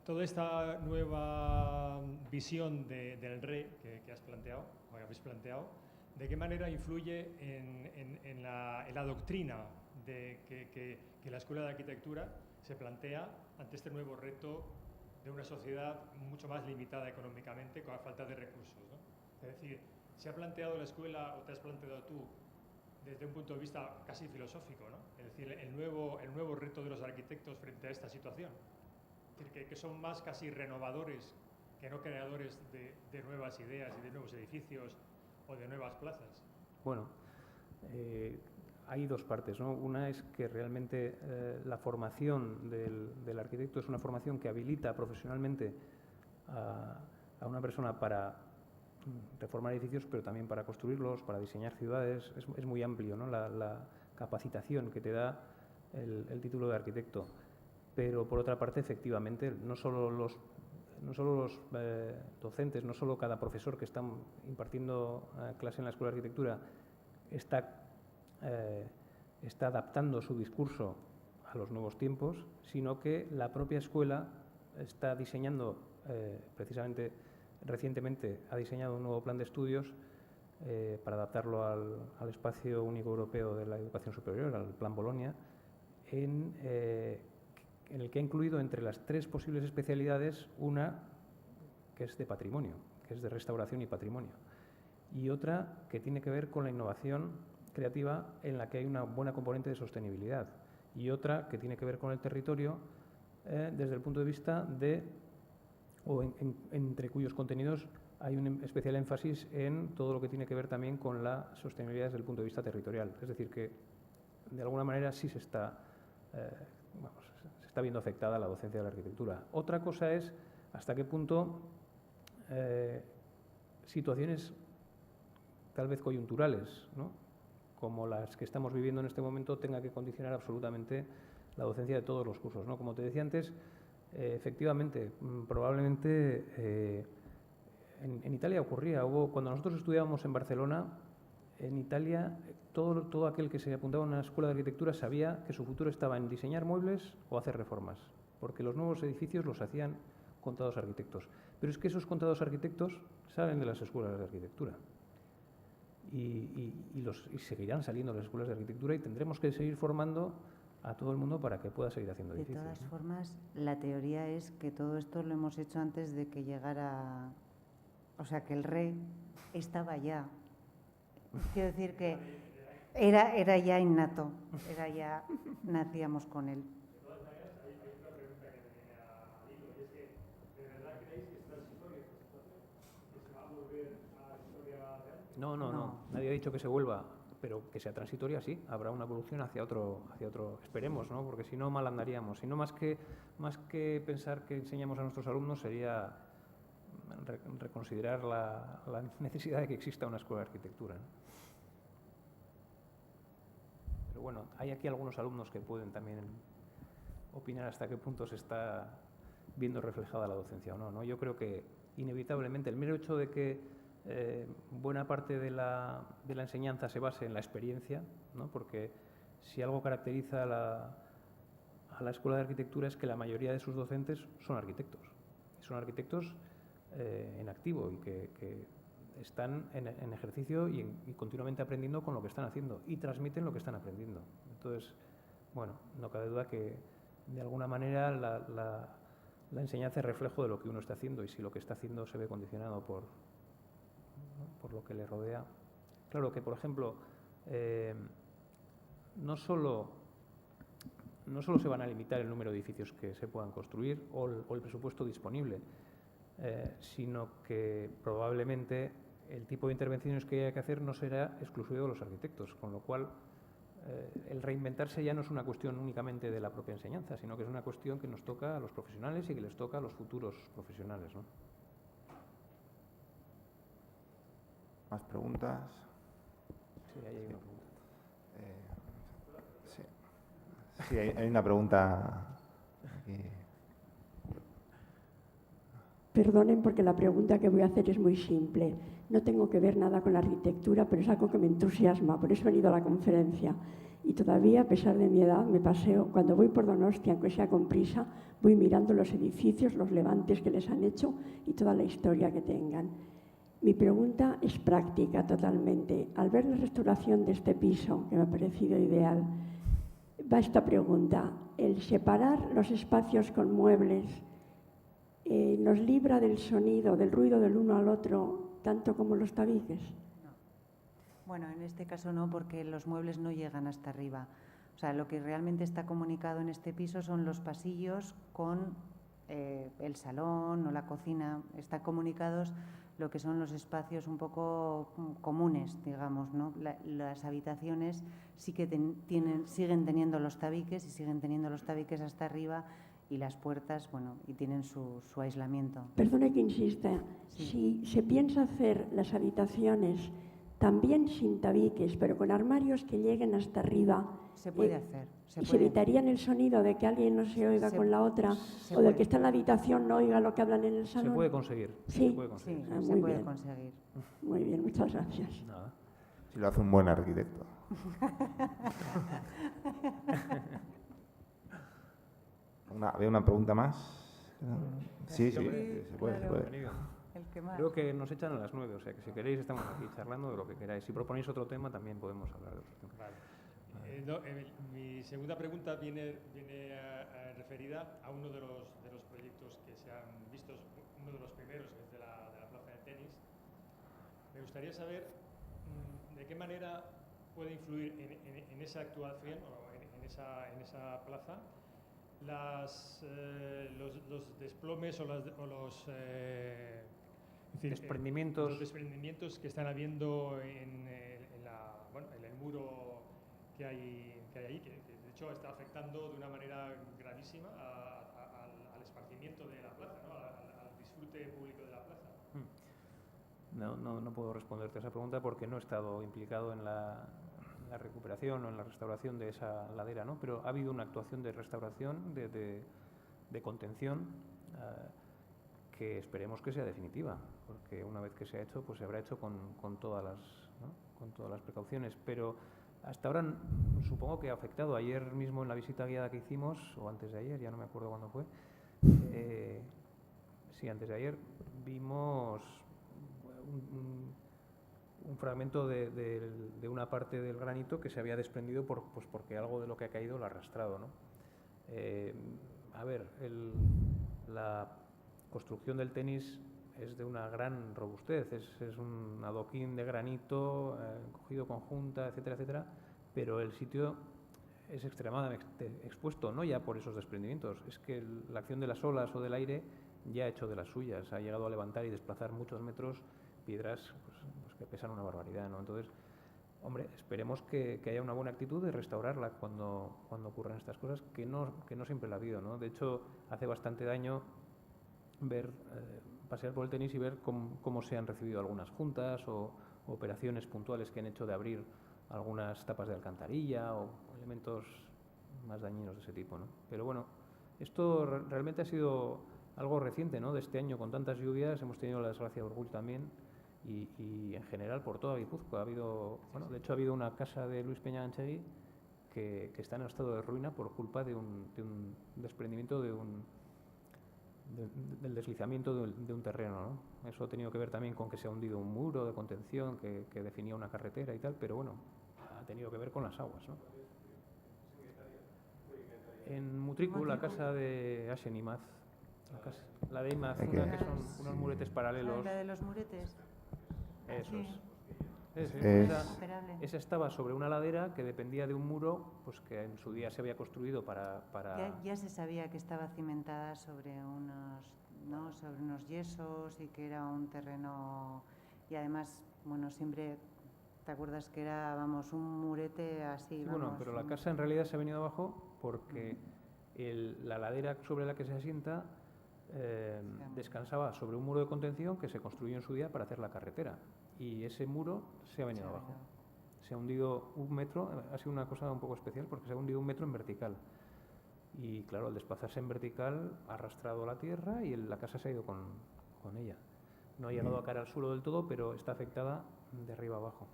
toda esta nueva visión del RE que has planteado, o que habéis planteado, de qué manera influye en la doctrina de que la Escuela de Arquitectura se plantea ante este nuevo reto de una sociedad mucho más limitada económicamente, con la falta de recursos, ¿no? Es decir, ¿se ha planteado la escuela, o te has planteado tú, desde un punto de vista casi filosófico, ¿no? Es decir, el nuevo reto de los arquitectos frente a esta situación? Es decir, que son más casi renovadores que no creadores de nuevas ideas y de nuevos edificios o de nuevas plazas. Bueno, hay dos partes, ¿no? Una es que realmente la formación del arquitecto es una formación que habilita profesionalmente a una persona para reformar edificios, pero también para construirlos, para diseñar ciudades. Es muy amplio, ¿no? La capacitación que te da el título de arquitecto. Pero por otra parte, efectivamente, no solo los docentes, no solo cada profesor que está impartiendo clase en la Escuela de Arquitectura está está adaptando su discurso a los nuevos tiempos, sino que la propia escuela está diseñando, precisamente recientemente ha diseñado un nuevo plan de estudios para adaptarlo al espacio único europeo de la educación superior, al Plan Bolonia, en el que ha incluido entre las 3 posibles especialidades una que es de patrimonio, que es de restauración y patrimonio, y otra que tiene que ver con la innovación creativa en la que hay una buena componente de sostenibilidad, y otra que tiene que ver con el territorio desde el punto de vista de, entre cuyos contenidos hay un especial énfasis en todo lo que tiene que ver también con la sostenibilidad desde el punto de vista territorial. Es decir, que de alguna manera sí se está viendo afectada la docencia de la arquitectura. Otra cosa es hasta qué punto situaciones tal vez coyunturales, ¿no?, como las que estamos viviendo en este momento, tenga que condicionar absolutamente la docencia de todos los cursos, ¿no? Como te decía antes, efectivamente, probablemente en Italia ocurría. Cuando nosotros estudiábamos en Barcelona, en Italia, todo aquel que se apuntaba a una escuela de arquitectura sabía que su futuro estaba en diseñar muebles o hacer reformas, porque los nuevos edificios los hacían contados arquitectos. Pero es que esos contados arquitectos salen de las escuelas de arquitectura. Y seguirán saliendo de las escuelas de arquitectura y tendremos que seguir formando a todo el mundo para que pueda seguir haciendo edificios. De todas formas, la teoría es que todo esto lo hemos hecho antes de que llegara, o sea, que el rey estaba ya. Quiero decir que era ya innato, nacíamos con él. De todas maneras, hay otra pregunta que me viene al hilo, y es que, ¿de verdad creéis que es transitoria esta situación? ¿Que se va a volver a la historia real? No. Nadie ha dicho que se vuelva, pero que sea transitoria, sí. Habrá una evolución hacia otro, esperemos, ¿no? Porque si no, mal andaríamos. Si no, más que pensar que enseñamos a nuestros alumnos, sería reconsiderar la necesidad de que exista una escuela de arquitectura, ¿no? Pero bueno, hay aquí algunos alumnos que pueden también opinar hasta qué punto se está viendo reflejada la docencia o no, ¿no? Yo creo que inevitablemente el mero hecho de que buena parte de la enseñanza se base en la experiencia, ¿no? Porque si algo caracteriza a la escuela de arquitectura es que la mayoría de sus docentes son arquitectos. Son arquitectos en activo y que están en ejercicio y continuamente aprendiendo con lo que están haciendo y transmiten lo que están aprendiendo. Entonces, bueno, no cabe duda que de alguna manera la enseñanza es reflejo de lo que uno está haciendo, y si lo que está haciendo se ve condicionado por lo que le rodea. Claro que, por ejemplo, no solo se van a limitar el número de edificios que se puedan construir o el presupuesto disponible, sino que probablemente el tipo de intervenciones que haya que hacer no será exclusivo de los arquitectos, con lo cual el reinventarse ya no es una cuestión únicamente de la propia enseñanza, sino que es una cuestión que nos toca a los profesionales y que les toca a los futuros profesionales, ¿no? ¿Más preguntas? Sí, ahí hay una pregunta. Sí, hay una pregunta aquí. Perdonen, porque la pregunta que voy a hacer es muy simple. No tengo que ver nada con la arquitectura, pero es algo que me entusiasma, por eso he venido a la conferencia. Y todavía, a pesar de mi edad, me paseo, cuando voy por Donostia, aunque sea con prisa, voy mirando los edificios, los levantes que les han hecho y toda la historia que tengan. Mi pregunta es práctica totalmente. Al ver la restauración de este piso, que me ha parecido ideal, va esta pregunta. El separar los espacios con muebles nos libra del sonido, del ruido del uno al otro, tanto como los tabiques. No. Bueno, en este caso no, porque los muebles no llegan hasta arriba. O sea, lo que realmente está comunicado en este piso son los pasillos con el salón o la cocina. Están comunicados lo que son los espacios un poco comunes, digamos, ¿no? Las habitaciones sí que siguen teniendo los tabiques y siguen teniendo los tabiques hasta arriba, y las puertas, bueno, y tienen su aislamiento. Perdone que insista, sí. Si se piensa hacer las habitaciones también sin tabiques, pero con armarios que lleguen hasta arriba, se puede hacer. ¿Se evitarían el sonido de que alguien no se oiga con la otra, o del que está en la habitación no oiga lo que hablan en el salón? Se puede conseguir. Sí, se puede conseguir. Sí, se puede conseguir. Muy bien, muchas gracias. Nada. Si lo hace un buen arquitecto. ¿Había una pregunta más? Sí, Sí, se puede. claro. El que más. Creo que nos echan a las 9, o sea que si queréis estamos aquí charlando de lo que queráis. Si proponéis otro tema también podemos hablar de otro tema. Vale. Mi segunda pregunta viene referida a uno de los proyectos que se han visto, uno de los primeros, que es de la plaza de tenis. Me gustaría saber de qué manera puede influir en esa actuación o en esa plaza los desplomes o los desprendimientos. Los desprendimientos que están habiendo en el muro que hay ahí, que de hecho está afectando de una manera gravísima al esparcimiento de la plaza, ¿no? al disfrute público de la plaza. No puedo responderte a esa pregunta porque no he estado implicado en la recuperación o en la restauración de esa ladera, ¿no? Pero ha habido una actuación de restauración, de contención, que esperemos que sea definitiva, porque una vez que se ha hecho, pues se habrá hecho con todas las precauciones. Pero hasta ahora supongo que ha afectado. Ayer mismo en la visita guiada que hicimos, o antes de ayer, ya no me acuerdo cuándo fue, sí, antes de ayer, vimos un fragmento de una parte del granito que se había desprendido porque algo de lo que ha caído lo ha arrastrado, ¿no? La construcción del tenis es de una gran robustez, es un adoquín de granito cogido con junta, etcétera, etcétera, pero el sitio es extremadamente expuesto, no ya por esos desprendimientos, es que la acción de las olas o del aire ya ha hecho de las suyas, ha llegado a levantar y desplazar muchos metros piedras pues que pesan una barbaridad, ¿no? Entonces, hombre, esperemos que haya una buena actitud de restaurarla cuando ocurran estas cosas, que no siempre la ha habido, ¿no? De hecho, hace bastante daño pasear por el tenis y ver cómo se han recibido algunas juntas o operaciones puntuales que han hecho de abrir algunas tapas de alcantarilla o elementos más dañinos de ese tipo, ¿no? Pero bueno, esto realmente ha sido algo reciente, ¿no? De este año, con tantas lluvias, hemos tenido la desgracia de Urgul también y en general por toda Guipúzcoa. De hecho ha habido una casa de Luis Peña-Ganchegui que está en estado de ruina por culpa de un desprendimiento del deslizamiento de un terreno, ¿no? Eso ha tenido que ver también con que se ha hundido un muro de contención que definía una carretera y tal, pero bueno, ha tenido que ver con las aguas, ¿no? En Mutriku, la casa de Axen Imaz, la de Imaz, que son unos muretes paralelos. ¿La de los muretes? Eso Sí. Esa estaba sobre una ladera que dependía de un muro, pues que en su día se había construido para... Ya se sabía que estaba cimentada sobre unos yesos y que era un terreno... Y además, bueno, siempre... ¿Te acuerdas que era, un murete así? Sí, bueno, pero la casa en realidad se ha venido abajo porque la ladera sobre la que se asienta descansaba sobre un muro de contención que se construyó en su día para hacer la carretera. Y ese muro se ha venido abajo. Se ha hundido 1 metro, ha sido una cosa un poco especial porque se ha hundido 1 metro en vertical. Y claro, al desplazarse en vertical ha arrastrado la tierra y la casa se ha ido con ella. No ha llegado a caer al suelo del todo, pero está afectada de arriba abajo.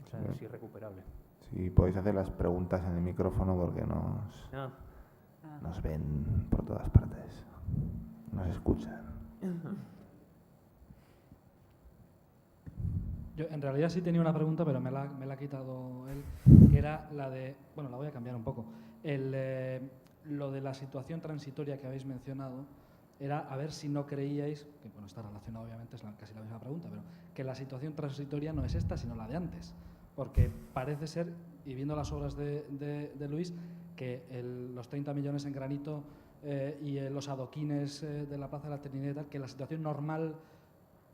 O sea, es irrecuperable. Sí, podéis hacer las preguntas en el micrófono porque nos ven por todas partes. Nos escuchan. Yo en realidad sí tenía una pregunta, pero me la ha quitado él, que era la de... Bueno, la voy a cambiar un poco. Lo de la situación transitoria que habéis mencionado era a ver si no creíais, que bueno, está relacionado obviamente, es casi la misma pregunta, pero que la situación transitoria no es esta, sino la de antes. Porque parece ser, y viendo las obras de Luis, que los 30 millones en granito y los adoquines de la Plaza de la Trinidad y tal, que la situación normal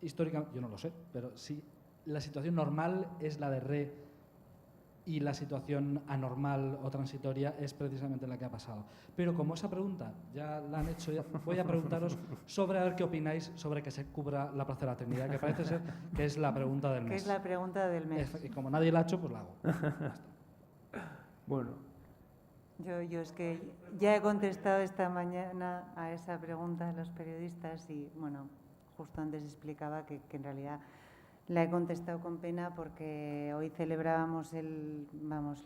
histórica, yo no lo sé, pero sí, la situación normal es la de Re y la situación anormal o transitoria es precisamente la que ha pasado. Pero como esa pregunta ya la han hecho, voy a preguntaros sobre a ver qué opináis sobre que se cubra la Plaza de la Trinidad, que parece ser que es la pregunta del mes. Que es la pregunta del mes. Y como nadie la ha hecho, pues la hago. Bueno. Yo es que ya he contestado esta mañana a esa pregunta a los periodistas y, bueno, justo antes explicaba que en realidad La he contestado con pena porque hoy celebrábamos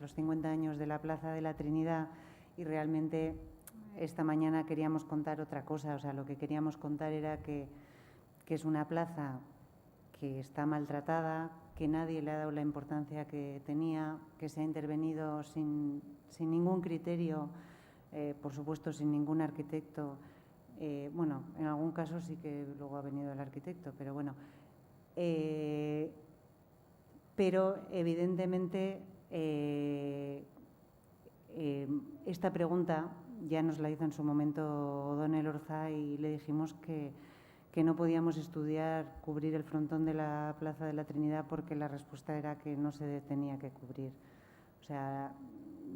los 50 años de la Plaza de la Trinidad y realmente esta mañana queríamos contar otra cosa. O sea, lo que queríamos contar era que es una plaza que está maltratada, que nadie le ha dado la importancia que tenía, que se ha intervenido sin ningún criterio, por supuesto sin ningún arquitecto. Bueno, en algún caso sí que luego ha venido el arquitecto, pero bueno. Pero evidentemente esta pregunta ya nos la hizo en su momento don Elorza y le dijimos que no podíamos cubrir el frontón de la Plaza de la Trinidad porque la respuesta era que no se tenía que cubrir. O sea,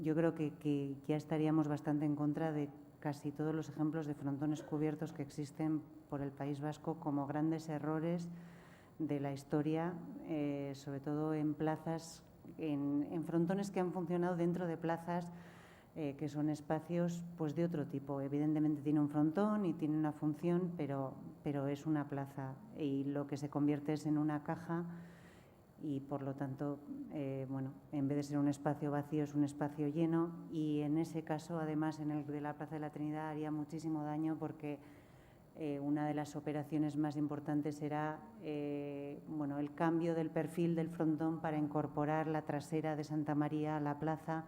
yo creo que ya estaríamos bastante en contra de casi todos los ejemplos de frontones cubiertos que existen por el País Vasco como grandes errores de la historia, sobre todo en plazas, en frontones que han funcionado dentro de plazas que son espacios pues de otro tipo. Evidentemente tiene un frontón y tiene una función, pero es una plaza y lo que se convierte es en una caja y por lo tanto, bueno, en vez de ser un espacio vacío es un espacio lleno y en ese caso, además, en el de la Plaza de la Trinidad haría muchísimo daño porque una de las operaciones más importantes era bueno, el cambio del perfil del frontón para incorporar la trasera de Santa María a la plaza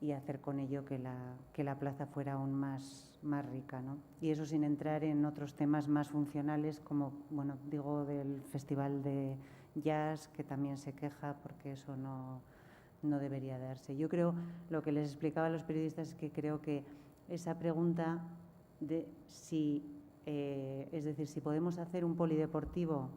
y hacer con ello que la plaza fuera aún más rica, ¿no? Y eso sin entrar en otros temas más funcionales como, bueno, digo, del Festival de Jazz, que también se queja porque eso no debería darse. Yo creo, lo que les explicaba a los periodistas es que creo que esa pregunta de si, es decir, si podemos hacer un polideportivo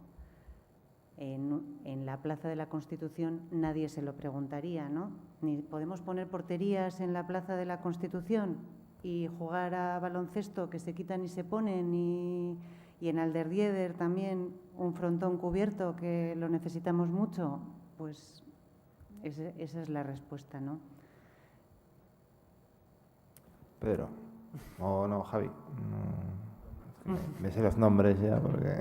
en la Plaza de la Constitución, nadie se lo preguntaría, ¿no? Ni podemos poner porterías en la Plaza de la Constitución y jugar a baloncesto que se quitan y se ponen y en Alderdieder también un frontón cubierto que lo necesitamos mucho. Pues esa es la respuesta, ¿no? Pedro. O no, Javi. No, me sé los nombres ya porque...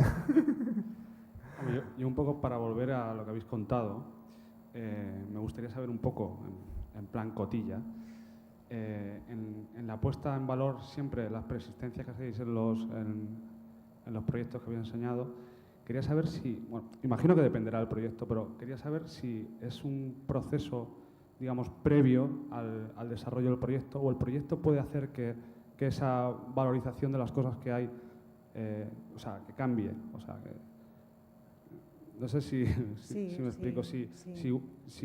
Yo un poco para volver a lo que habéis contado, me gustaría saber un poco, en plan cotilla, en la puesta en valor siempre las preexistencias que hacéis en los proyectos que habéis enseñado, quería saber si, bueno, imagino que dependerá del proyecto, pero quería saber si es un proceso, digamos, previo al desarrollo del proyecto o el proyecto puede hacer que esa valorización de las cosas que hay, o sea, que cambie, o sea, que, no sé si me explico, si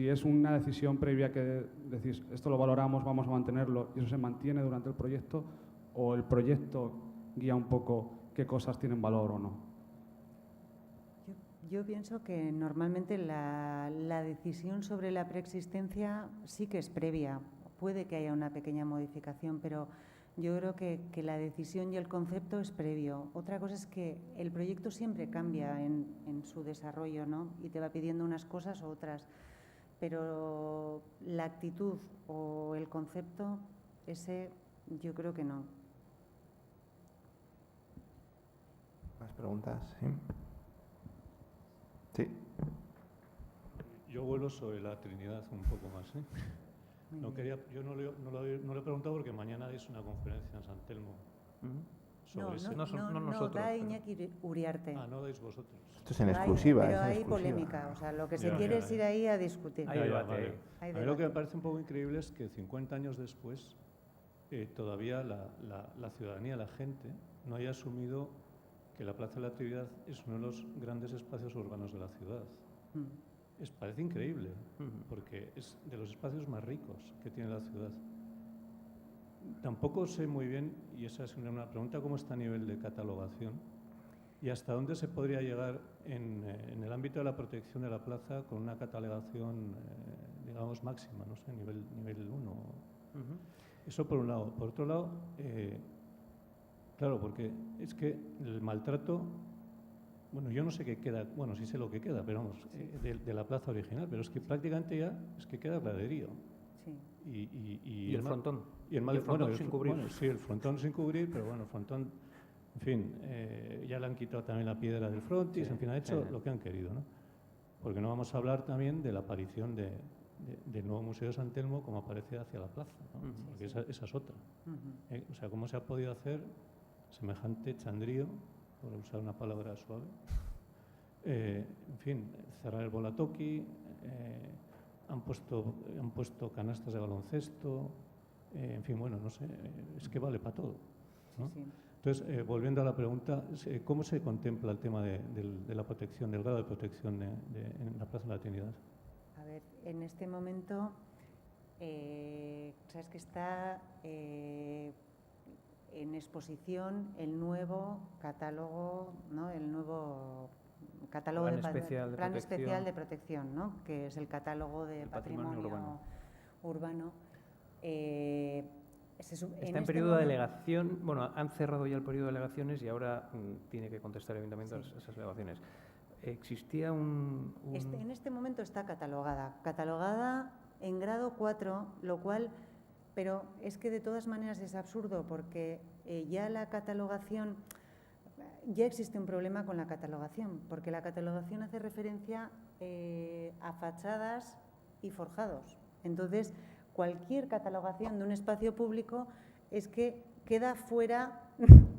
es una decisión previa que decís, esto lo valoramos, vamos a mantenerlo, y eso se mantiene durante el proyecto, o el proyecto guía un poco qué cosas tienen valor o no. Yo pienso que normalmente la decisión sobre la preexistencia sí que es previa. Puede que haya una pequeña modificación, pero yo creo que la decisión y el concepto es previo. Otra cosa es que el proyecto siempre cambia en su desarrollo, ¿no? Y te va pidiendo unas cosas u otras. Pero la actitud o el concepto, ese yo creo que no. ¿Más preguntas? Sí. Sí. Yo vuelo sobre la Trinidad un poco más, ¿eh? Yo no lo he preguntado porque mañana es una conferencia en San Telmo. No, da Iñaki Uriarte. Ah, no dais vosotros. Esto es en exclusiva. Pero hay polémica, o sea, lo que se quiere es ir ahí a discutir. Vale. A mí lo que me parece un poco increíble es que 50 años después todavía la ciudadanía, la gente, no haya asumido que la Plaza de la Trinidad es uno de los grandes espacios urbanos de la ciudad. Parece increíble, porque es de los espacios más ricos que tiene la ciudad. Tampoco sé muy bien, y esa es una pregunta, cómo está a nivel de catalogación y hasta dónde se podría llegar en el ámbito de la protección de la plaza con una catalogación, digamos, máxima, no sé, nivel 1. Eso por un lado. Por otro lado, claro, porque es que el maltrato... Bueno, yo no sé qué queda, bueno, sí sé lo que queda, pero vamos, de la plaza original, pero es que prácticamente ya es que queda graderío. Sí. Y el frontón. Y el frontón sin cubrir. Bueno, sí, el frontón sin cubrir, pero bueno, el frontón, en fin, ya le han quitado también la piedra del frontis, en fin, han hecho lo que han querido, ¿no? Porque no vamos a hablar también de la aparición del nuevo Museo de San Telmo como aparece hacia la plaza, ¿no? Porque esa es otra. O sea, ¿cómo se ha podido hacer semejante chandrío, por usar una palabra suave? En fin, cerrar el Bolatoki, han puesto canastas de baloncesto, en fin, bueno, no sé, es que vale para todo, ¿no? Sí. Entonces, volviendo a la pregunta, ¿cómo se contempla el tema de la protección, del grado de protección en la Plaza de la Trinidad? A ver, en este momento, sabes que está en exposición el nuevo catálogo, ¿no? El nuevo catálogo Plan especial de protección, ¿no? Que es el catálogo de patrimonio urbano. Está en periodo de alegación. Bueno, han cerrado ya el periodo de alegaciones y ahora tiene que contestar el ayuntamiento a esas alegaciones. Existía en este momento está catalogada en grado 4, lo cual, pero es que de todas maneras es absurdo porque ya la catalogación, ya existe un problema con la catalogación, porque la catalogación hace referencia a fachadas y forjados. Entonces, cualquier catalogación de un espacio público es que queda fuera,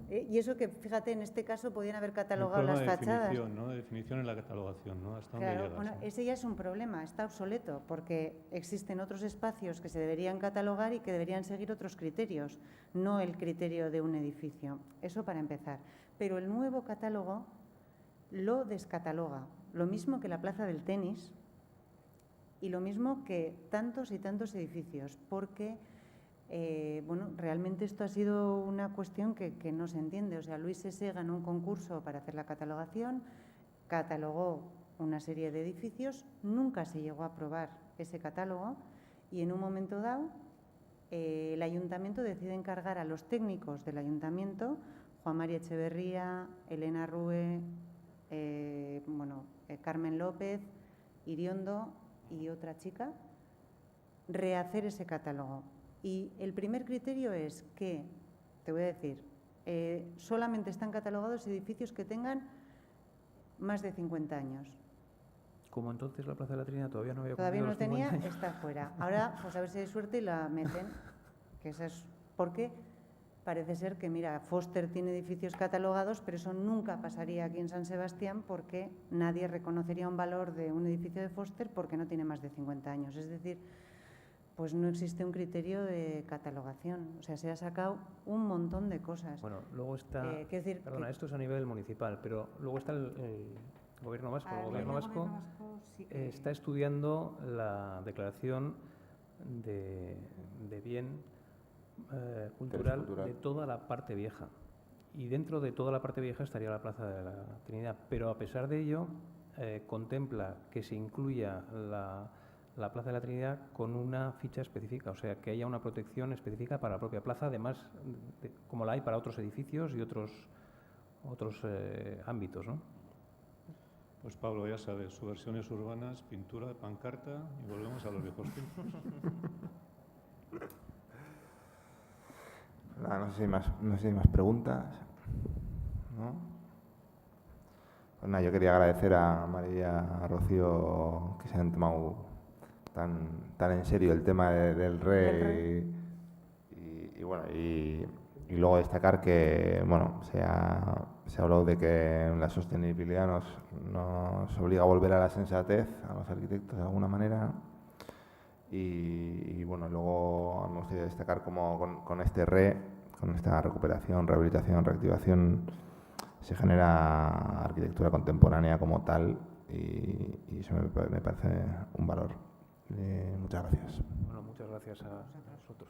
y eso que, fíjate, en este caso podían haber catalogado las fachadas. De definición en la catalogación, ¿no? ¿Hasta dónde llegas? Bueno, ese ya es un problema, está obsoleto, porque existen otros espacios que se deberían catalogar y que deberían seguir otros criterios, no el criterio de un edificio. Eso para empezar. Pero el nuevo catálogo lo descataloga, lo mismo que la Plaza del Tenis y lo mismo que tantos y tantos edificios, porque bueno, realmente esto ha sido una cuestión que no se entiende. O sea, Luis S. ganó un concurso para hacer la catalogación, catalogó una serie de edificios, nunca se llegó a aprobar ese catálogo y en un momento dado el ayuntamiento decide encargar a los técnicos del ayuntamiento, Juan María Echeverría, Elena Rue, Carmen López, Iriondo y otra chica, rehacer ese catálogo. Y el primer criterio es que, te voy a decir, solamente están catalogados edificios que tengan más de 50 años. Como entonces la Plaza de la Trinidad todavía no había Todavía no cumplido los 50 tenía, años. está fuera. Ahora, pues a ver si hay suerte y la meten. Que esa es porque parece ser que, mira, Foster tiene edificios catalogados, pero eso nunca pasaría aquí en San Sebastián porque nadie reconocería un valor de un edificio de Foster porque no tiene más de 50 años. Es decir, pues no existe un criterio de catalogación. O sea, se ha sacado un montón de cosas. Bueno, luego está, decir, perdona, esto es a nivel municipal, pero luego está el Gobierno Vasco. El Gobierno Vasco sí está estudiando la declaración de bien cultural de toda la parte vieja. Y dentro de toda la parte vieja estaría la Plaza de la Trinidad. Pero a pesar de ello, contempla que se incluya la Plaza de la Trinidad con una ficha específica, o sea, que haya una protección específica para la propia plaza, además como la hay para otros edificios y otros ámbitos, ¿no? Pues Pablo, ya sabes, subversiones urbanas, pintura, pancarta y volvemos a los viejos tiempos. No sé si hay más preguntas, ¿no? Pues nada, yo quería agradecer a María, a Rocío, que se han tomado tan en serio el tema del RE y bueno, y luego destacar que, bueno, se ha hablado de que la sostenibilidad nos obliga a volver a la sensatez, a los arquitectos de alguna manera. Y bueno, luego me gustaría destacar cómo con este con esta recuperación, rehabilitación, reactivación, se genera arquitectura contemporánea como tal y eso me parece un valor. Muchas gracias. Bueno, muchas gracias a vosotros.